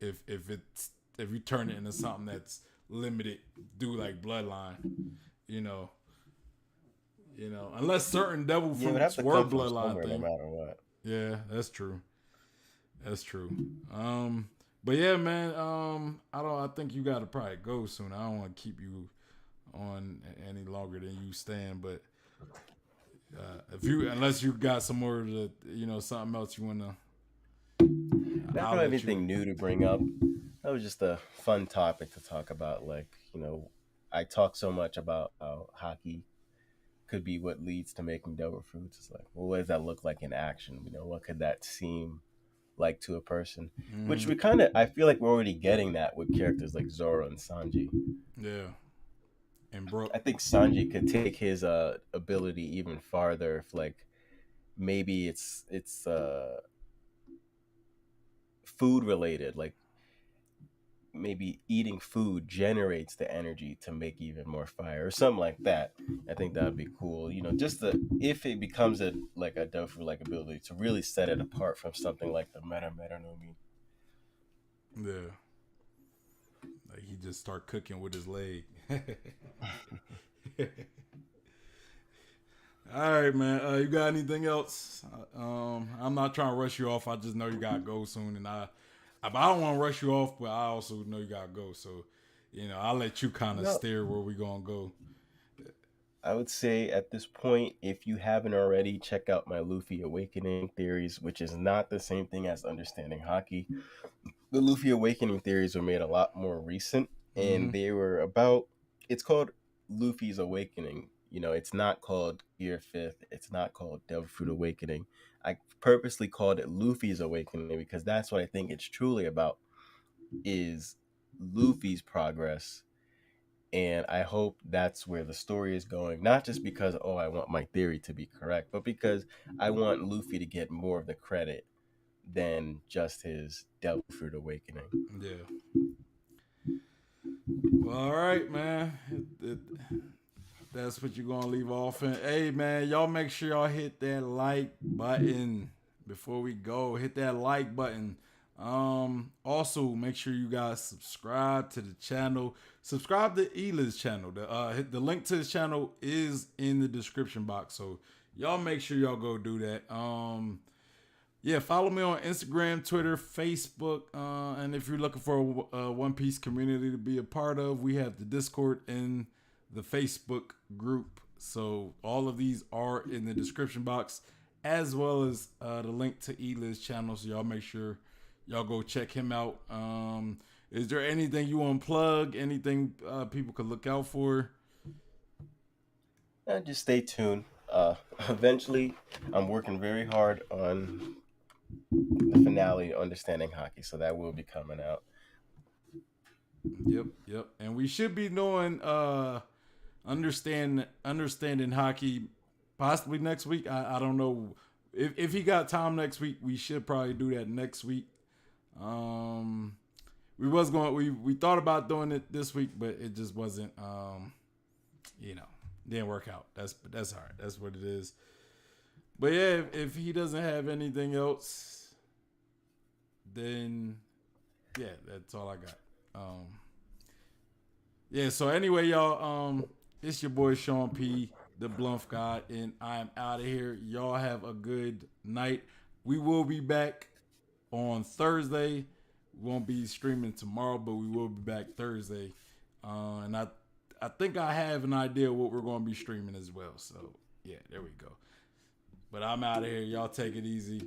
if you turn it into something that's limited through like bloodline, you know. You know, unless certain devil fruits were bloodline thing. No matter what. Yeah, that's true. But yeah, man. I think you gotta probably go soon. I don't want to keep you on any longer than you stand. But unless you got some more, something else you wanna. I don't have anything new to bring up. That was just a fun topic to talk about. Like, you know, I talk so much about how Haki could be what leads to making devil fruits. It's like, well, what does that look like in action? You know, what could that seem like to a person? Mm-hmm. Which I feel like we're already getting that with characters like Zoro and Sanji. Yeah. And I think Sanji could take his ability even farther if, like, maybe it's food related, like maybe eating food generates the energy to make even more fire or something like that. I think that would be cool. You know, just if it becomes a devil fruit like ability to really set it apart from something like the meta no Mi. Yeah. Like he just start cooking with his leg. All right, man. You got anything else? I'm not trying to rush you off. I just know you gotta go soon, and I don't want to rush you off, but I also know you gotta go. So, you know, I'll let you kind of steer where we gonna go. I would say at this point, if you haven't already, check out my Luffy Awakening theories, which is not the same thing as Understanding Haki. The Luffy Awakening theories were made a lot more recent, and they were about. It's called Luffy's Awakening, You know, it's not called Gear Fifth. It's not called Devil Fruit Awakening. I purposely called it Luffy's Awakening because that's what I think it's truly about, is Luffy's progress. And I hope that's where the story is going. Not just because, oh, I want my theory to be correct, but because I want Luffy to get more of the credit than just his Devil Fruit Awakening. Yeah. Well, all right, man. That's what you're gonna leave off. And hey, man, y'all make sure y'all hit that like button before we go. Hit that like button. Also make sure you guys subscribe to the channel. Subscribe to ELiDZ Channel. The link to this channel is in the description box. So y'all make sure y'all go do that. Yeah, follow me on Instagram, Twitter, Facebook, and if you're looking for a One Piece community to be a part of, we have the Discord and the Facebook group. So all of these are in the description box, as well as the link to ELiDZ Channel. So y'all make sure y'all go check him out. Is there anything you want to plug? Anything people could look out for? Just stay tuned. Eventually, I'm working very hard on the finale, Understanding Haki, so that will be coming out. Yep. And we should be doing understanding Haki possibly next week. I don't know if he got time next week. We should probably do that next week. We thought about doing it this week, but it just wasn't didn't work out. That's all right. That's what it is. But yeah, if he doesn't have anything else, then yeah, that's all I got. Yeah, so anyway, y'all, it's your boy Sean P, the Bluff God, and I'm out of here. Y'all have a good night. We will be back on Thursday. We won't be streaming tomorrow, but we will be back Thursday. And I think I have an idea what we're going to be streaming as well. So, yeah, there we go. But I'm out of here. Y'all take it easy.